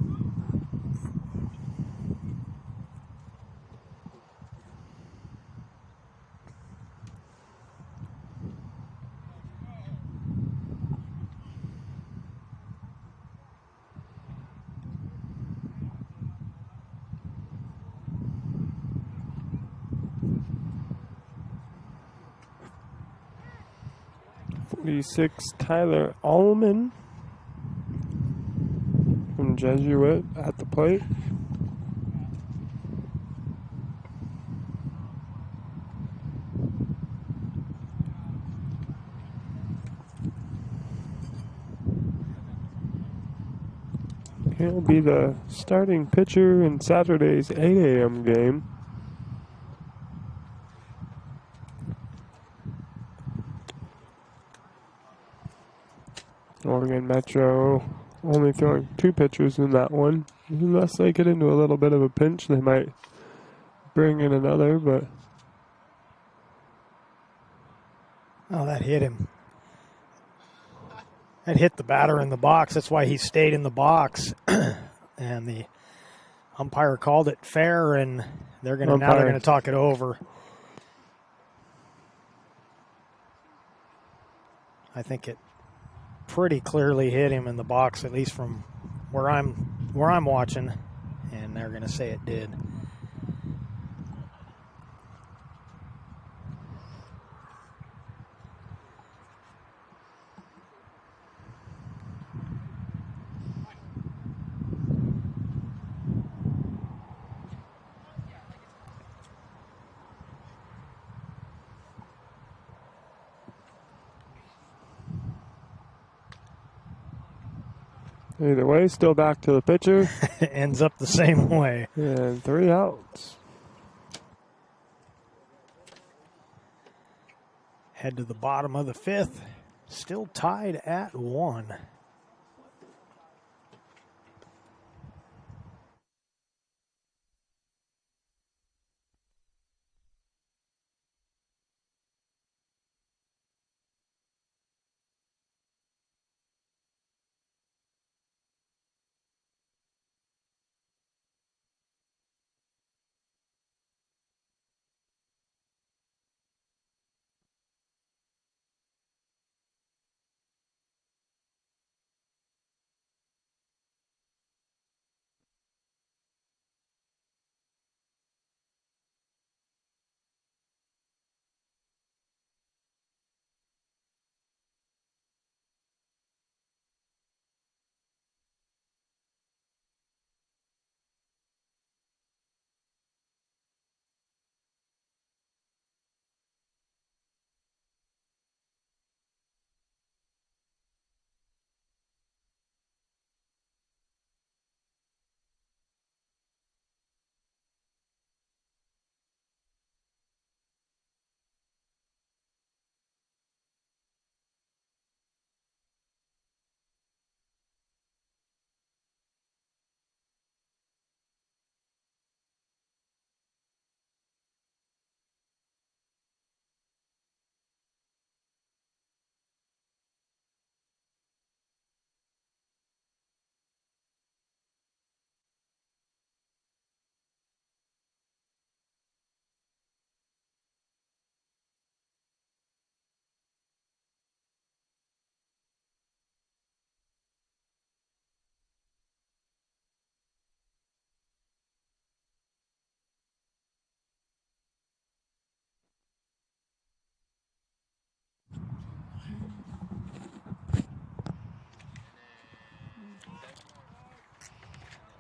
Tyler Allman from Jesuit at the plate. He'll be the starting pitcher in Saturday's 8 a.m. game. Oregon Metro only throwing 2 pitchers in that one. Unless they get into a little bit of a pinch, they might bring in another, but... Oh, that hit him. That hit the batter in the box. That's why he stayed in the box. And the umpire called it fair, and now they're going to talk it over. I think it pretty clearly hit him in the box, at least from where I'm watching, and they're going to say it did. Either way, still back to the pitcher. Ends up the same way. And 3 outs. Head to the bottom of the 5th. Still tied at 1.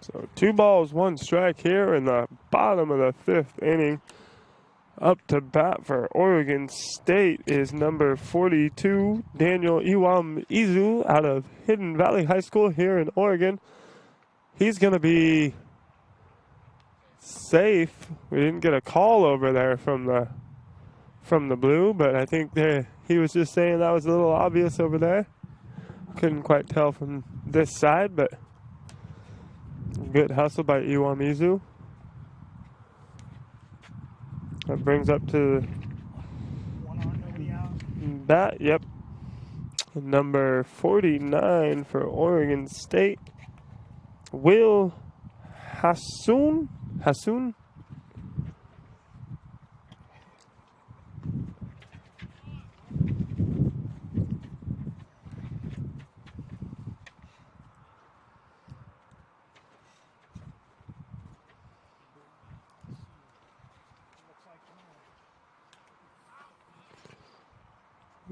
So 2 balls, 1 strike here in the bottom of the 5th inning. Up to bat for Oregon State is number 42, Daniel Iwam-Izu out of Hidden Valley High School here in Oregon. He's going to be safe. We didn't get a call over there from the blue, but I think he was just saying that was a little obvious over there. Couldn't quite tell from this side, but good hustle by Iwamizu. That brings up to One on, nobody out. bat. Yep. Number 49 for Oregon State, Will Hassoun.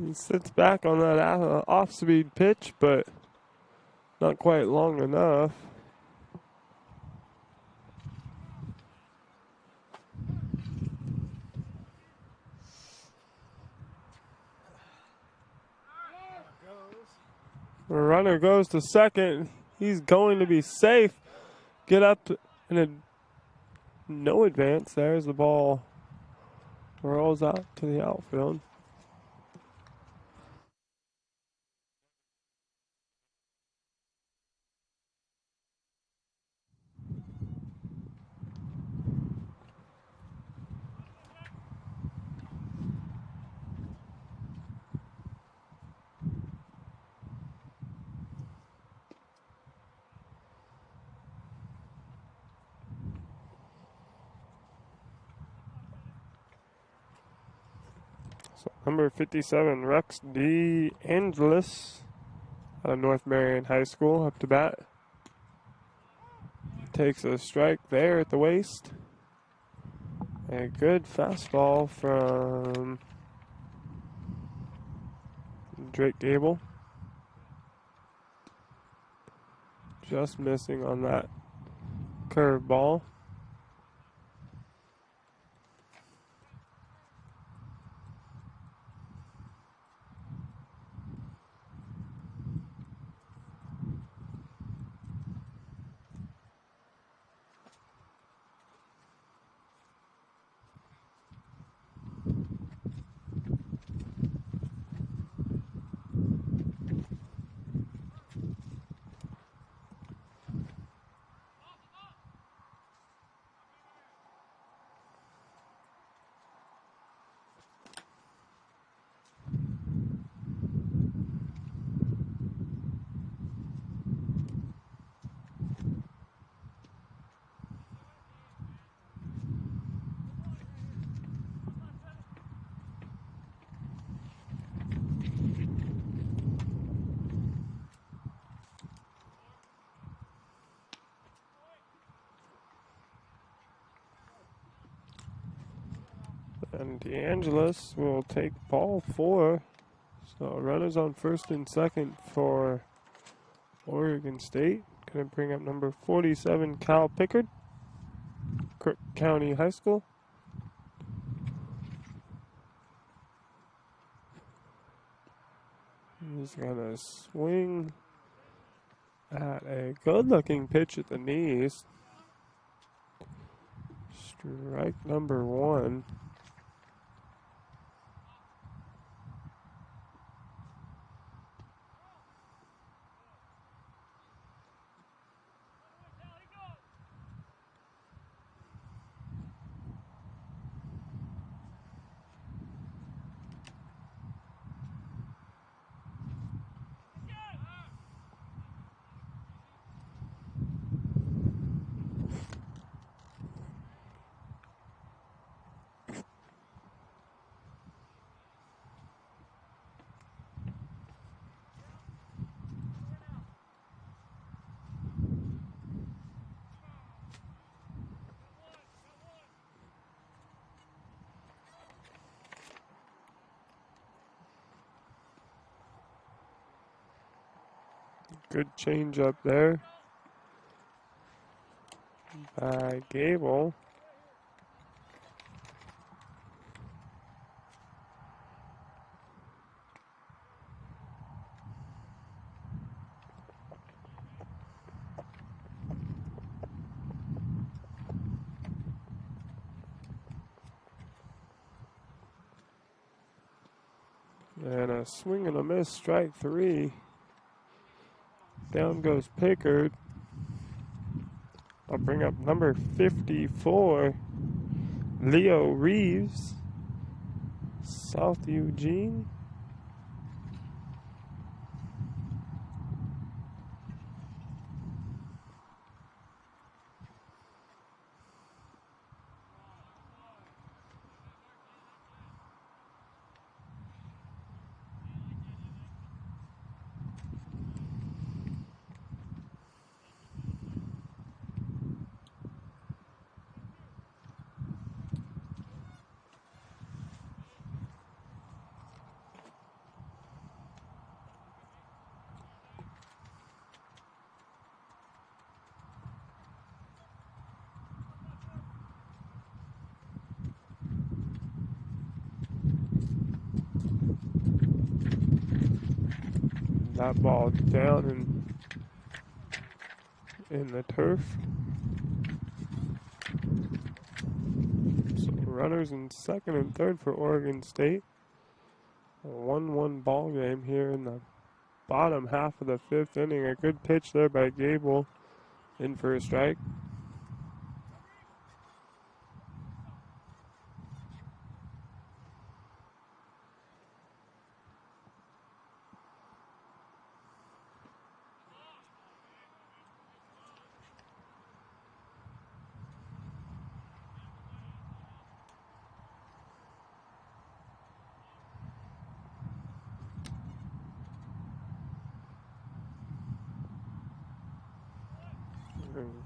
He sits back on that off-speed pitch, but not quite long enough. The runner goes to second. He's going to be safe. Get up and a no advance. There's the ball. Rolls out to the outfield. So number 57, Rex D. Angelis out of North Marion High School, up to bat. Takes a strike there at the waist. A good fastball from Drake Gable. Just missing on that curveball. And DeAngelis will take ball 4. So runners on first and second for Oregon State. Going to bring up number 47, Cal Pickard, Crook County High School. He's going to swing at a good-looking pitch at the knees. Strike number 1. Good change up there by Gable. swing and a miss, strike 3. Down goes Pickard. I'll bring up number 54, Leo Reeves, South Eugene. That ball down in the turf. So runners in second and third for Oregon State. A 1-1 ball game here in the bottom half of the 5th inning. A good pitch there by Gable, in for a strike.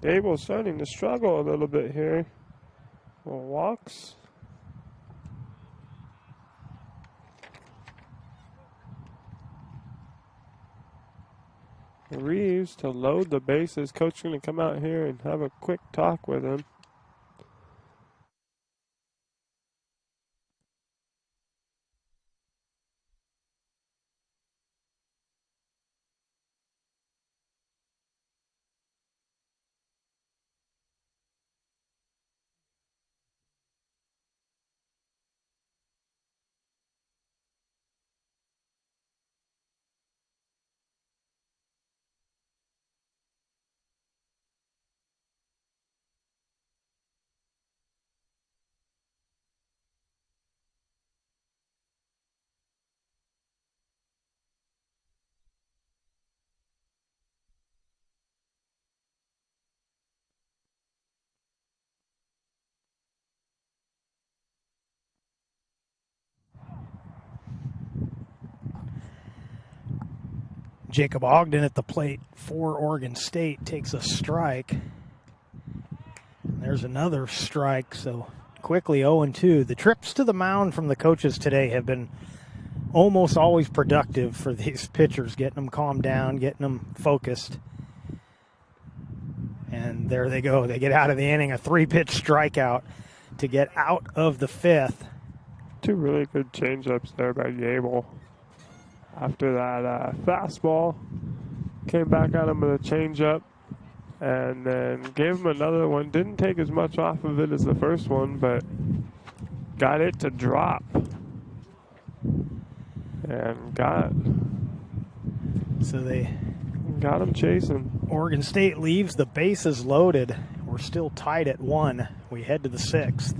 Gable's starting to struggle a little bit here. Well, walks. Reeves to load the bases. Coach going to come out here and have a quick talk with him. Jacob Ogden at the plate for Oregon State takes a strike. And there's another strike, so quickly 0-2. The trips to the mound from the coaches today have been almost always productive for these pitchers, getting them calmed down, getting them focused. And there they go. They get out of the inning, a 3-pitch strikeout to get out of the 5th. 2 really good changeups there by Gable. After that fastball, came back at him with a changeup, and then gave him another one. Didn't take as much off of it as the first one, but got it to drop. And got him chasing. Oregon State leaves the bases loaded. We're still tied at 1. We head to the 6th.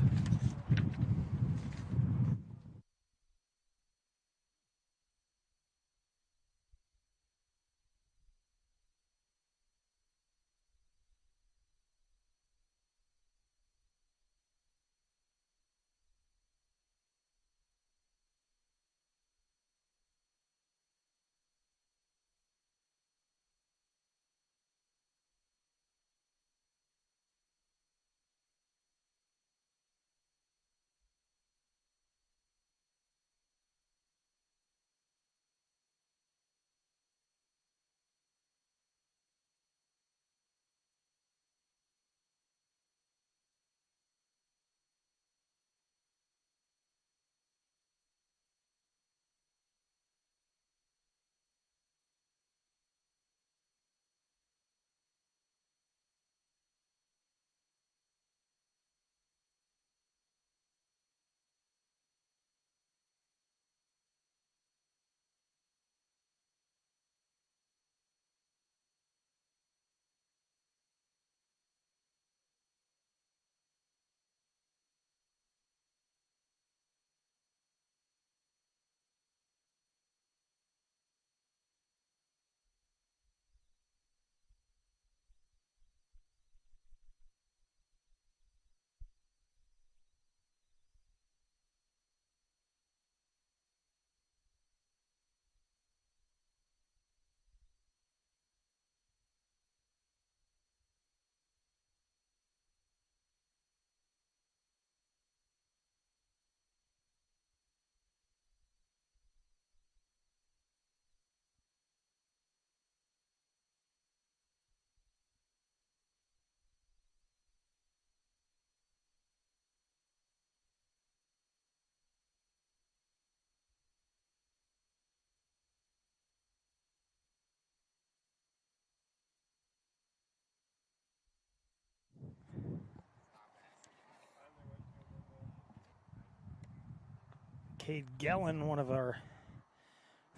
Cade Gellin, one of our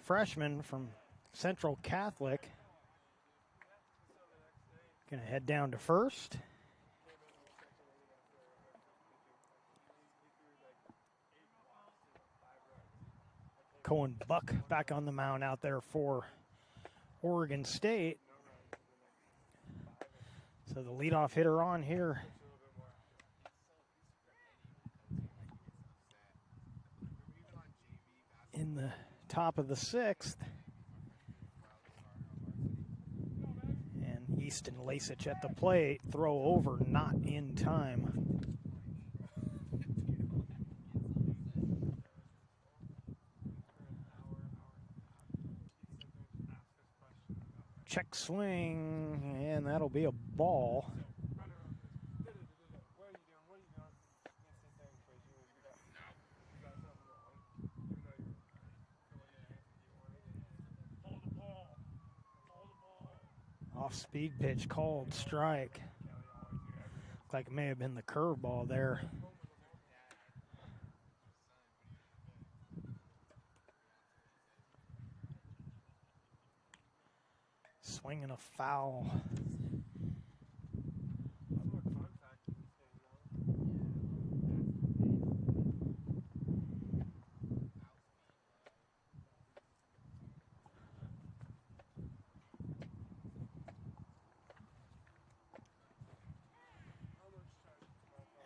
freshmen from Central Catholic, going to head down to first. Cohen Buck back on the mound out there for Oregon State. So the leadoff hitter on here in the top of the sixth. And Easton Lasich at the plate. Throw over, not in time. Check swing, and that'll be a ball. Off-speed pitch called strike. Looked like it may have been the curveball there. Swing and a foul.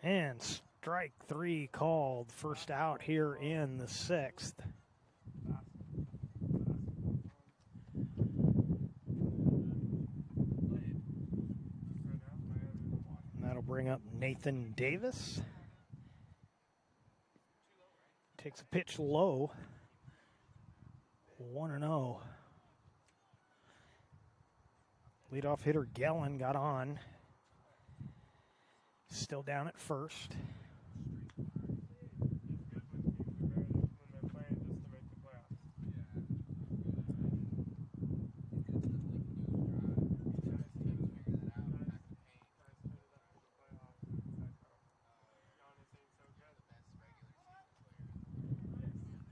And strike three called. First out here in the sixth. And that'll bring up Nathan Davis. Takes a pitch low. 1-0. Leadoff hitter Gellin got on. Still down at first.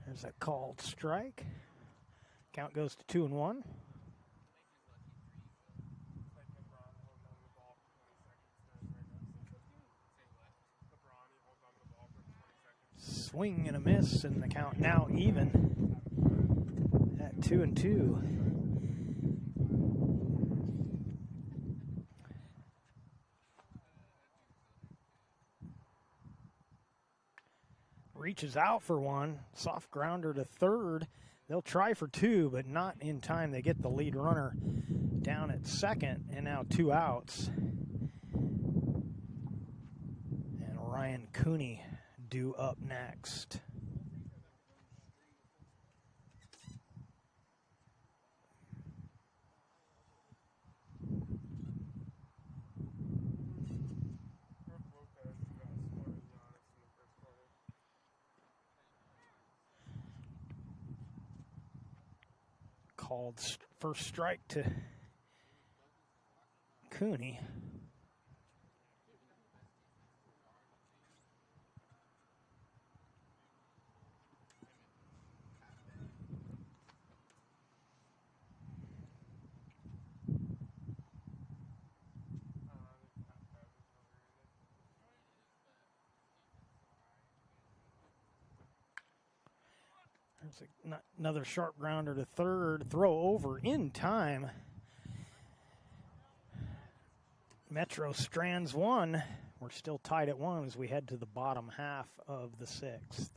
There's a called strike. Count goes to 2-1. Swing and a miss, and the count now even at 2-2. Reaches out for one, soft grounder to third. They'll try for two, but not in time. They get the lead runner down at second, and now 2 outs. And Ryan Cooney due up next. Called first strike to Cooney. There's another sharp grounder to third. Throw over in time. Metro strands one. We're still tied at 1 as we head to the bottom half of the sixth.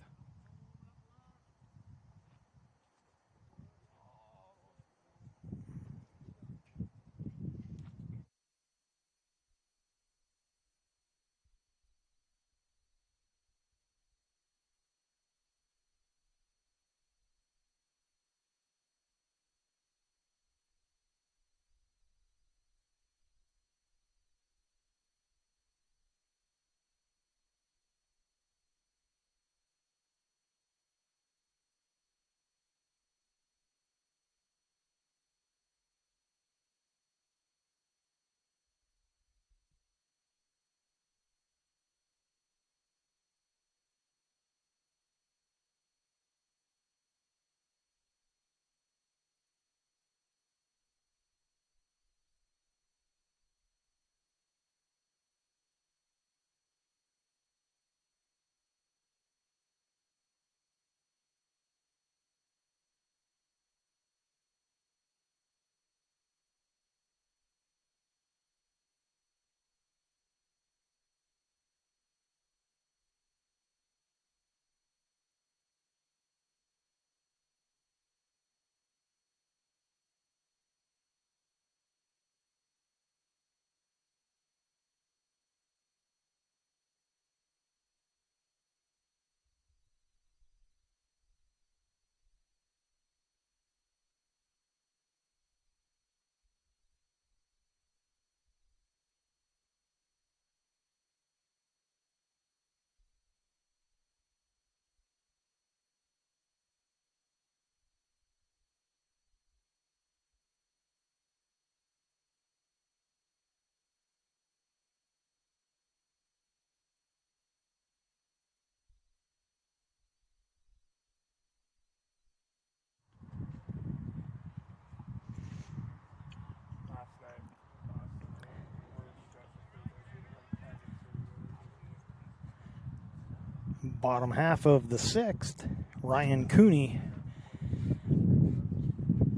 Bottom half of the 6th, Ryan Cooney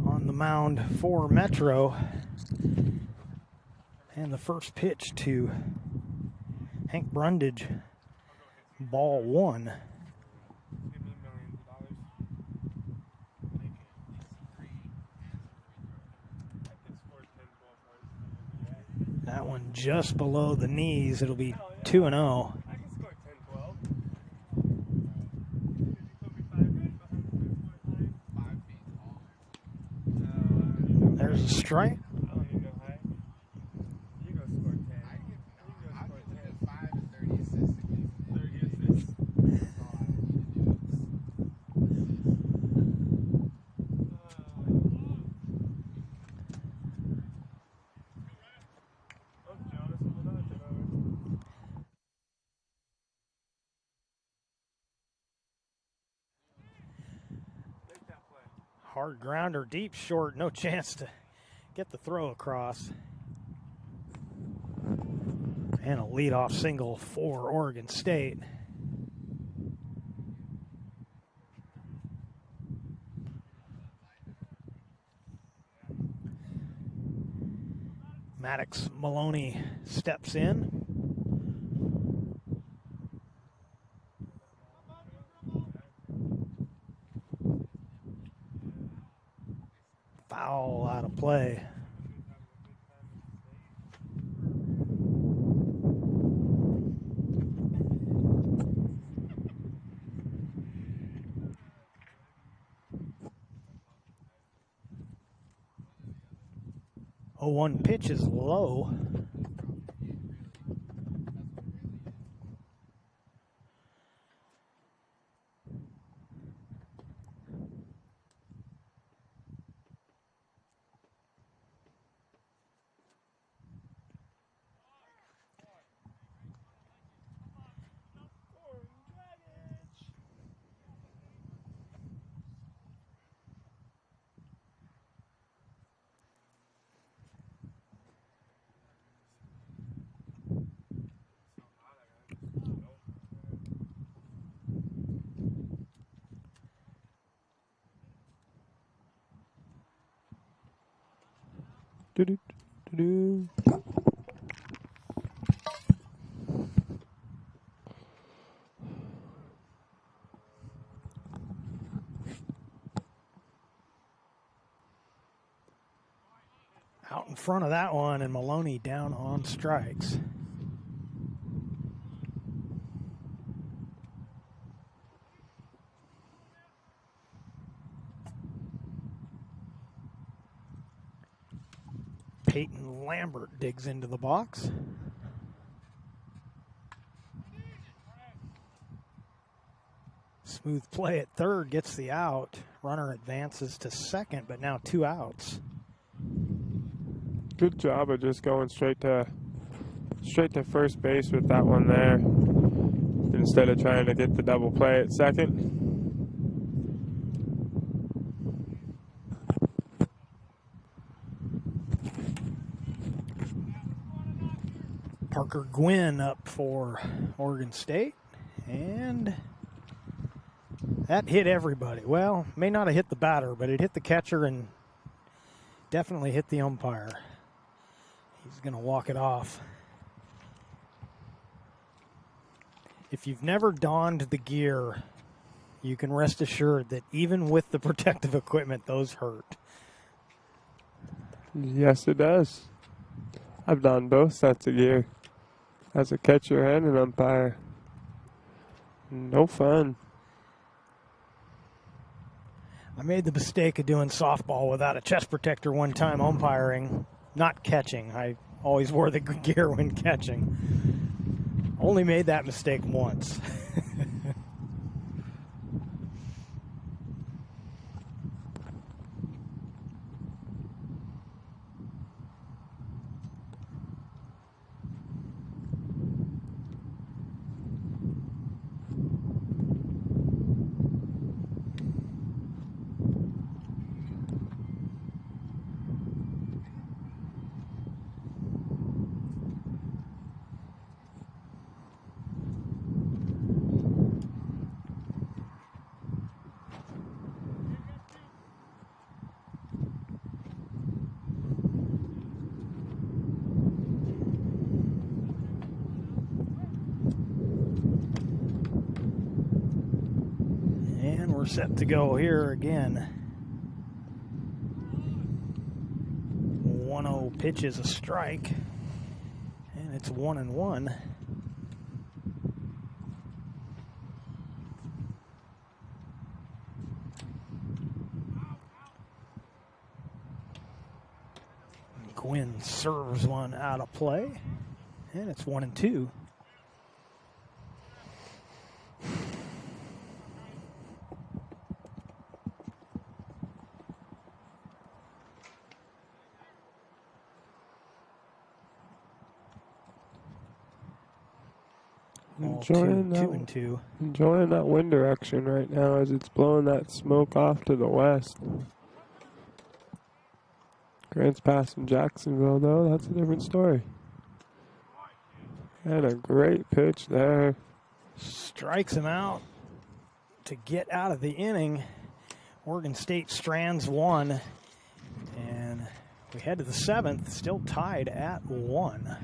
on the mound for Metro. And the first pitch to Hank Brundage, ball 1. That one just below the knees. It'll be 2-0. There's a strike. Hard grounder, deep short, no chance to get the throw across. And a leadoff single for Oregon State. Maddox Maloney steps in. Foul out of play. Oh, 1 pitch is low. Do-do-do-do. Out in front of that one, and Maloney down on strikes. Peyton Lambert digs into the box. Smooth play at third, gets the out. Runner advances to second, but now 2 outs. Good job of just going straight to first base with that one there, instead of trying to get the double play at second. Parker Gwynn up for Oregon State, and that hit everybody. Well, may not have hit the batter, but it hit the catcher and definitely hit the umpire. He's going to walk it off. If you've never donned the gear, you can rest assured that even with the protective equipment, those hurt. Yes, it does. I've done both sets of gear as a catcher and an umpire. No fun. I made the mistake of doing softball without a chest protector one time umpiring, not catching. I always wore the gear when catching. Only made that mistake once. We're set to go here again. 1-0 pitch is a strike, and it's 1-1. Gwynn serves one out of play, and it's 1-2. Enjoying two and two. Enjoying that wind direction right now as it's blowing that smoke off to the west. Grant's passing Jacksonville, though. That's a different story. And a great pitch there. Strikes him out to get out of the inning. Oregon State strands one. And we head to the seventh, still tied at 1.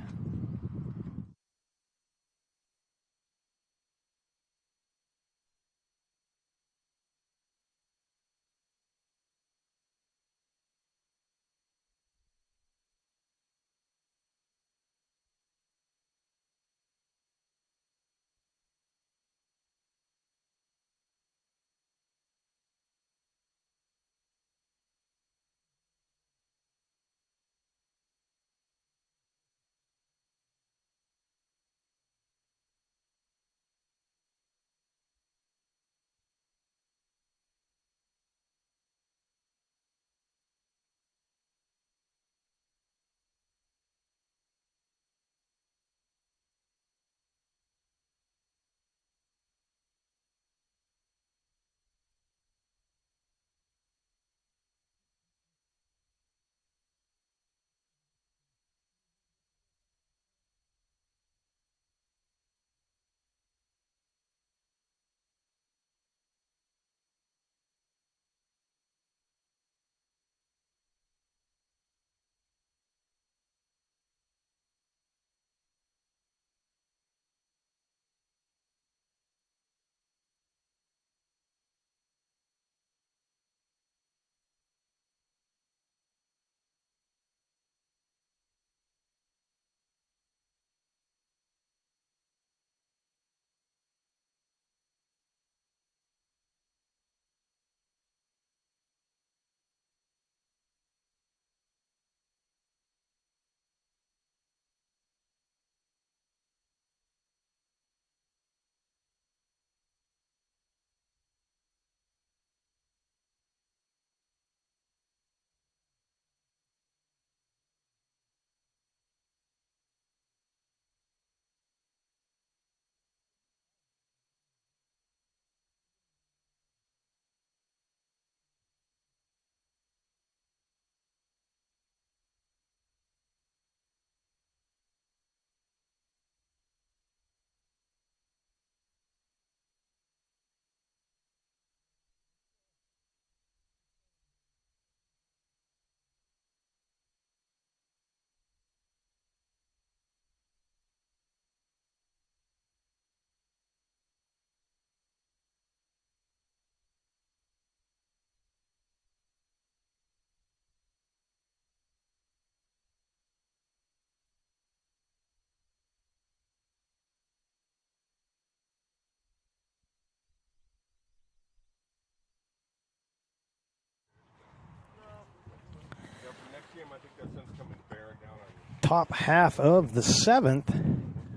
Top half of the seventh.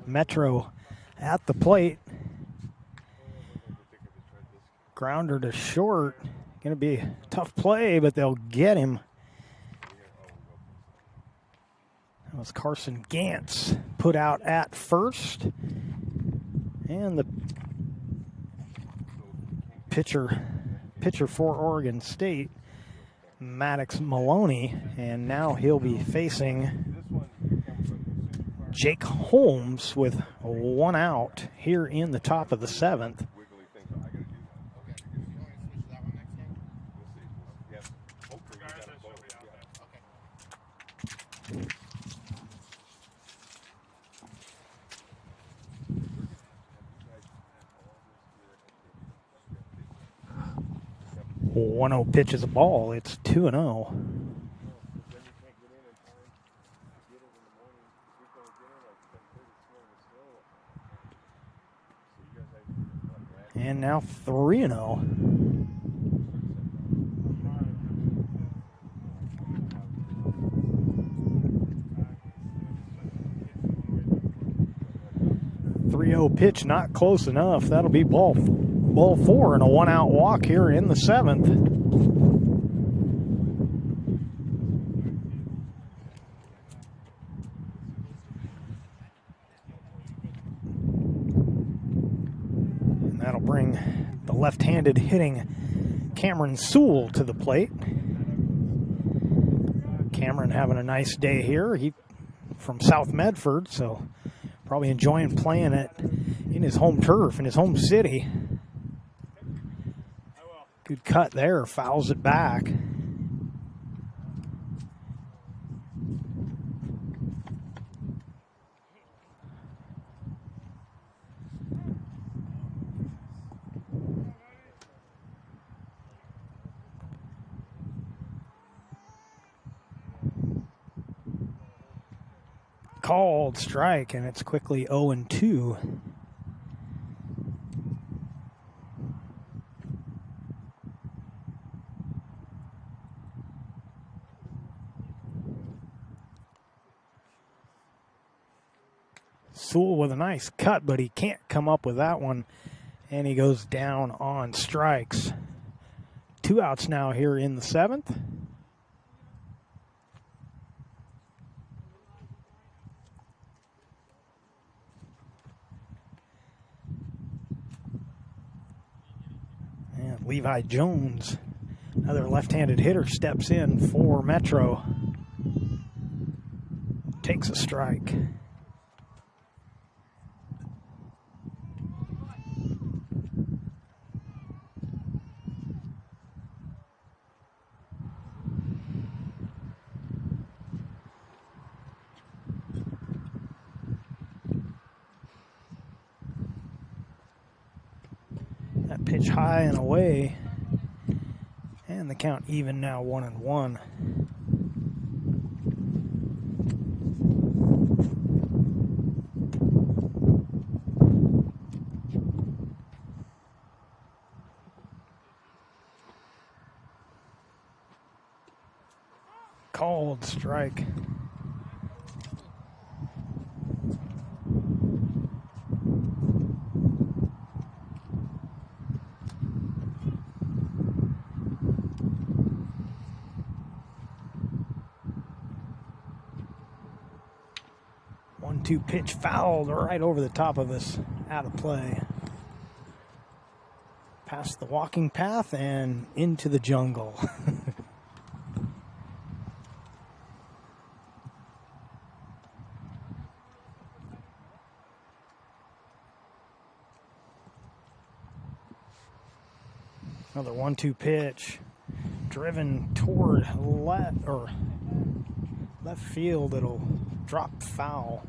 Metro at the plate. Grounder to short. Going to be a tough play, but they'll get him. That was Carson Gantz put out at first. And the pitcher for Oregon State, Maddox Maloney, and now he'll be facing Jake Holmes with 1 out here in the top of the seventh. 1-0 pitch is a ball. It's 2-0. And now 3-0. Pitch not close enough. That'll be ball 4 and a 1-out walk here in the 7th. And that'll bring the left-handed hitting Cameron Sewell to the plate. Cameron having a nice day here. He from South Medford, so probably enjoying playing it in his home turf, in his home city. Good cut there, fouls it back. Called strike, and it's quickly 0-2. Sewell with a nice cut, but he can't come up with that one, and he goes down on strikes. 2 outs now here in the 7th. And Levi Jones, another left-handed hitter, steps in for Metro. Takes a strike. That pitch high and away. And the count even now, 1-1. Called strike. One-two pitch fouled right over the top of us, out of play. Past the walking path and into the jungle. Another 1-2 pitch, driven toward left field. It'll drop foul.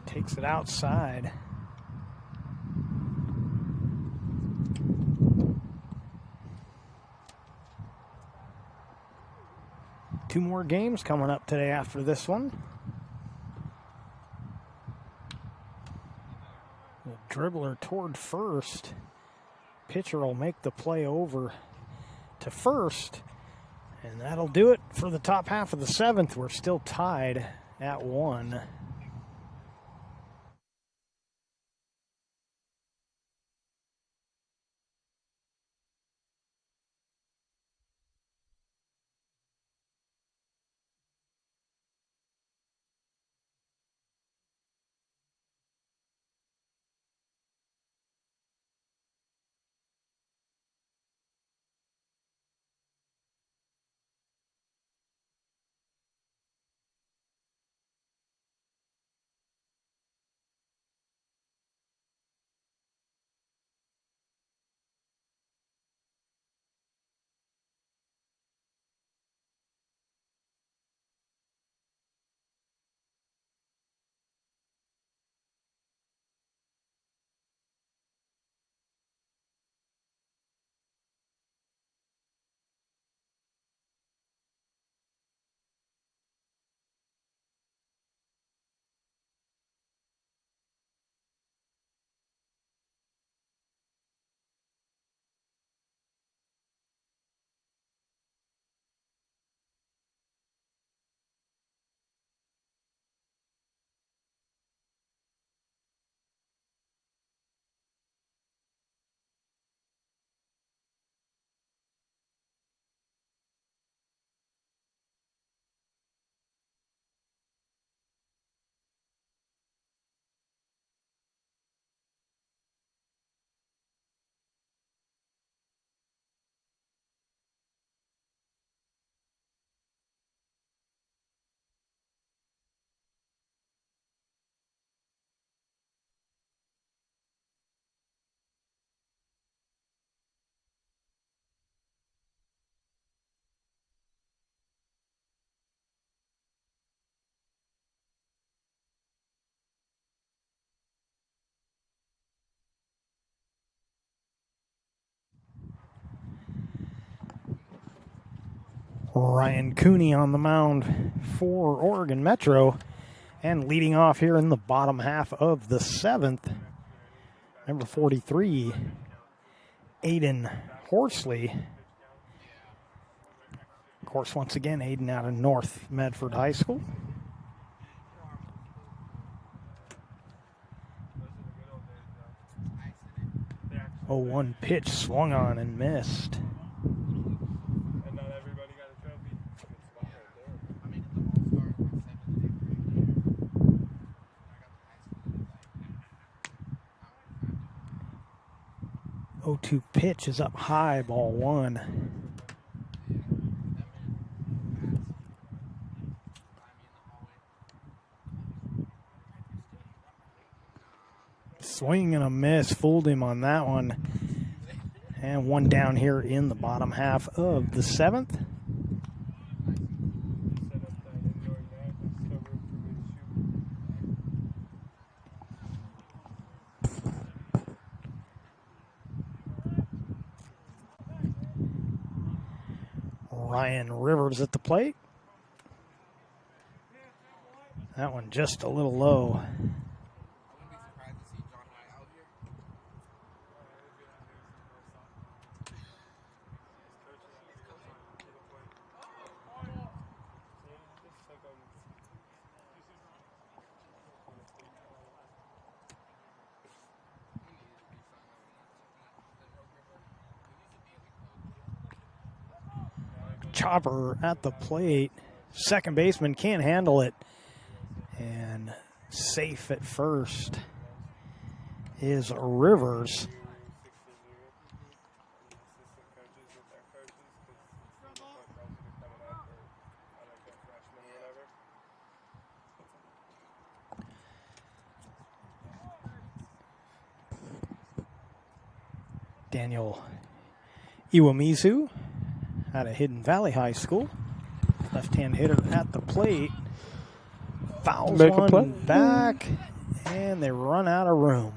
Takes it outside. Two more games coming up today after this one. The dribbler toward first. Pitcher will make the play over to first. And that'll do it for the top half of the 7th. We're still tied at 1. Ryan Cooney on the mound for Oregon Metro. And leading off here in the bottom half of the 7th, number 43, Aiden Horsley. Of course, once again, Aiden out of North Medford High School. Oh, one pitch swung on and missed. And not everybody got a trophy. Oh, 2 pitch is up high, ball 1. Swing and a miss, fooled him on that one. And one down here in the bottom half of the 7th. Ryan Rivers at the plate. That one just a little low. Chopper at the plate. Second baseman can't handle it. And safe at first is Rivers. Daniel Iwamizu out of Hidden Valley High School. Left-hand hitter at the plate. Fouls one back, and they run out of room.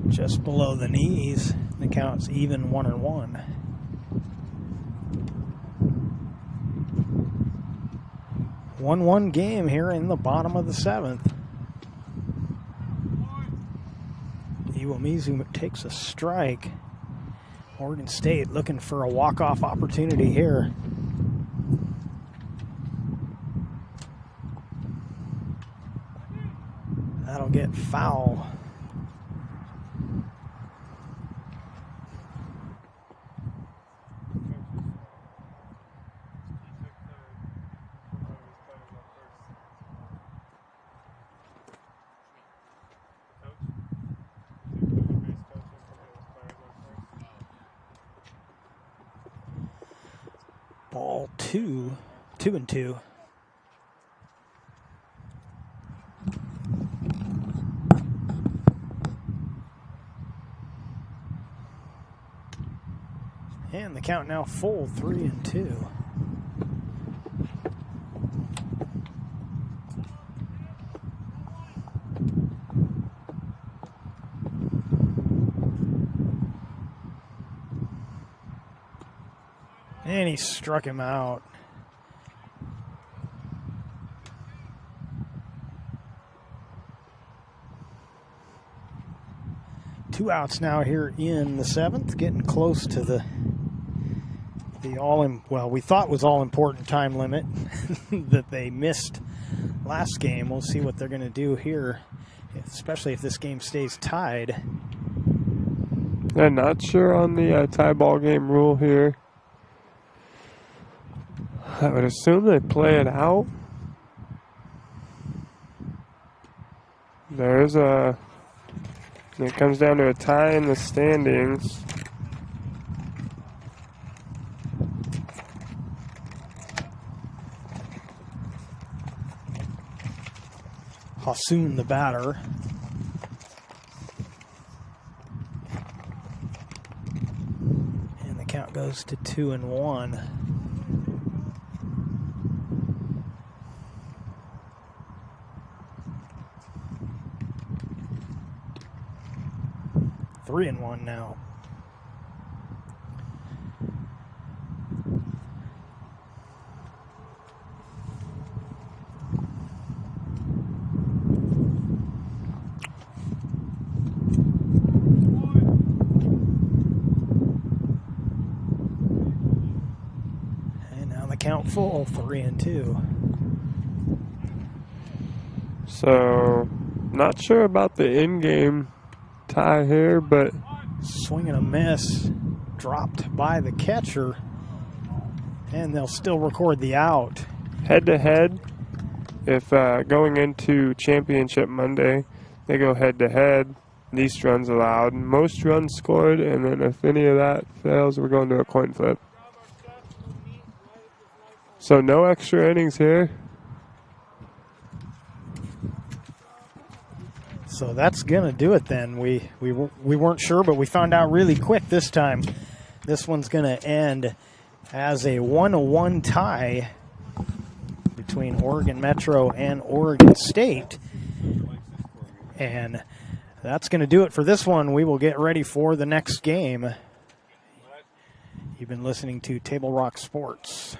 Just below the knees. The count's even 1-1. One game here in the bottom of the 7th. Iwamizu takes a strike. Oregon State looking for a walk-off opportunity here. That'll get foul. Ball 2, 2-2. And the count now full, 3-2. And he struck him out. Two outs now here in the 7th, getting close to the we thought was all important time limit that they missed last game. We'll see what they're going to do here, especially if this game stays tied. I'm not sure on the tie ball game rule here. I would assume they play it out. It comes down to a tie in the standings. Lawson, the batter. And the count goes to 2-1. Three and one now. And now the count full, 3-2. So, not sure about the in-game tie here, but Swing and a miss, dropped by the catcher, and they'll still record the out. head-to-head, if going into Championship Monday, they go head-to-head, least runs allowed, most runs scored, and then if any of that fails, we're going to a coin flip. So no extra innings here. So that's going to do it then. We weren't sure, but we found out really quick this time. This one's going to end as a 1-1 tie between Oregon Metro and Oregon State. And that's going to do it for this one. We will get ready for the next game. You've been listening to Table Rock Sports.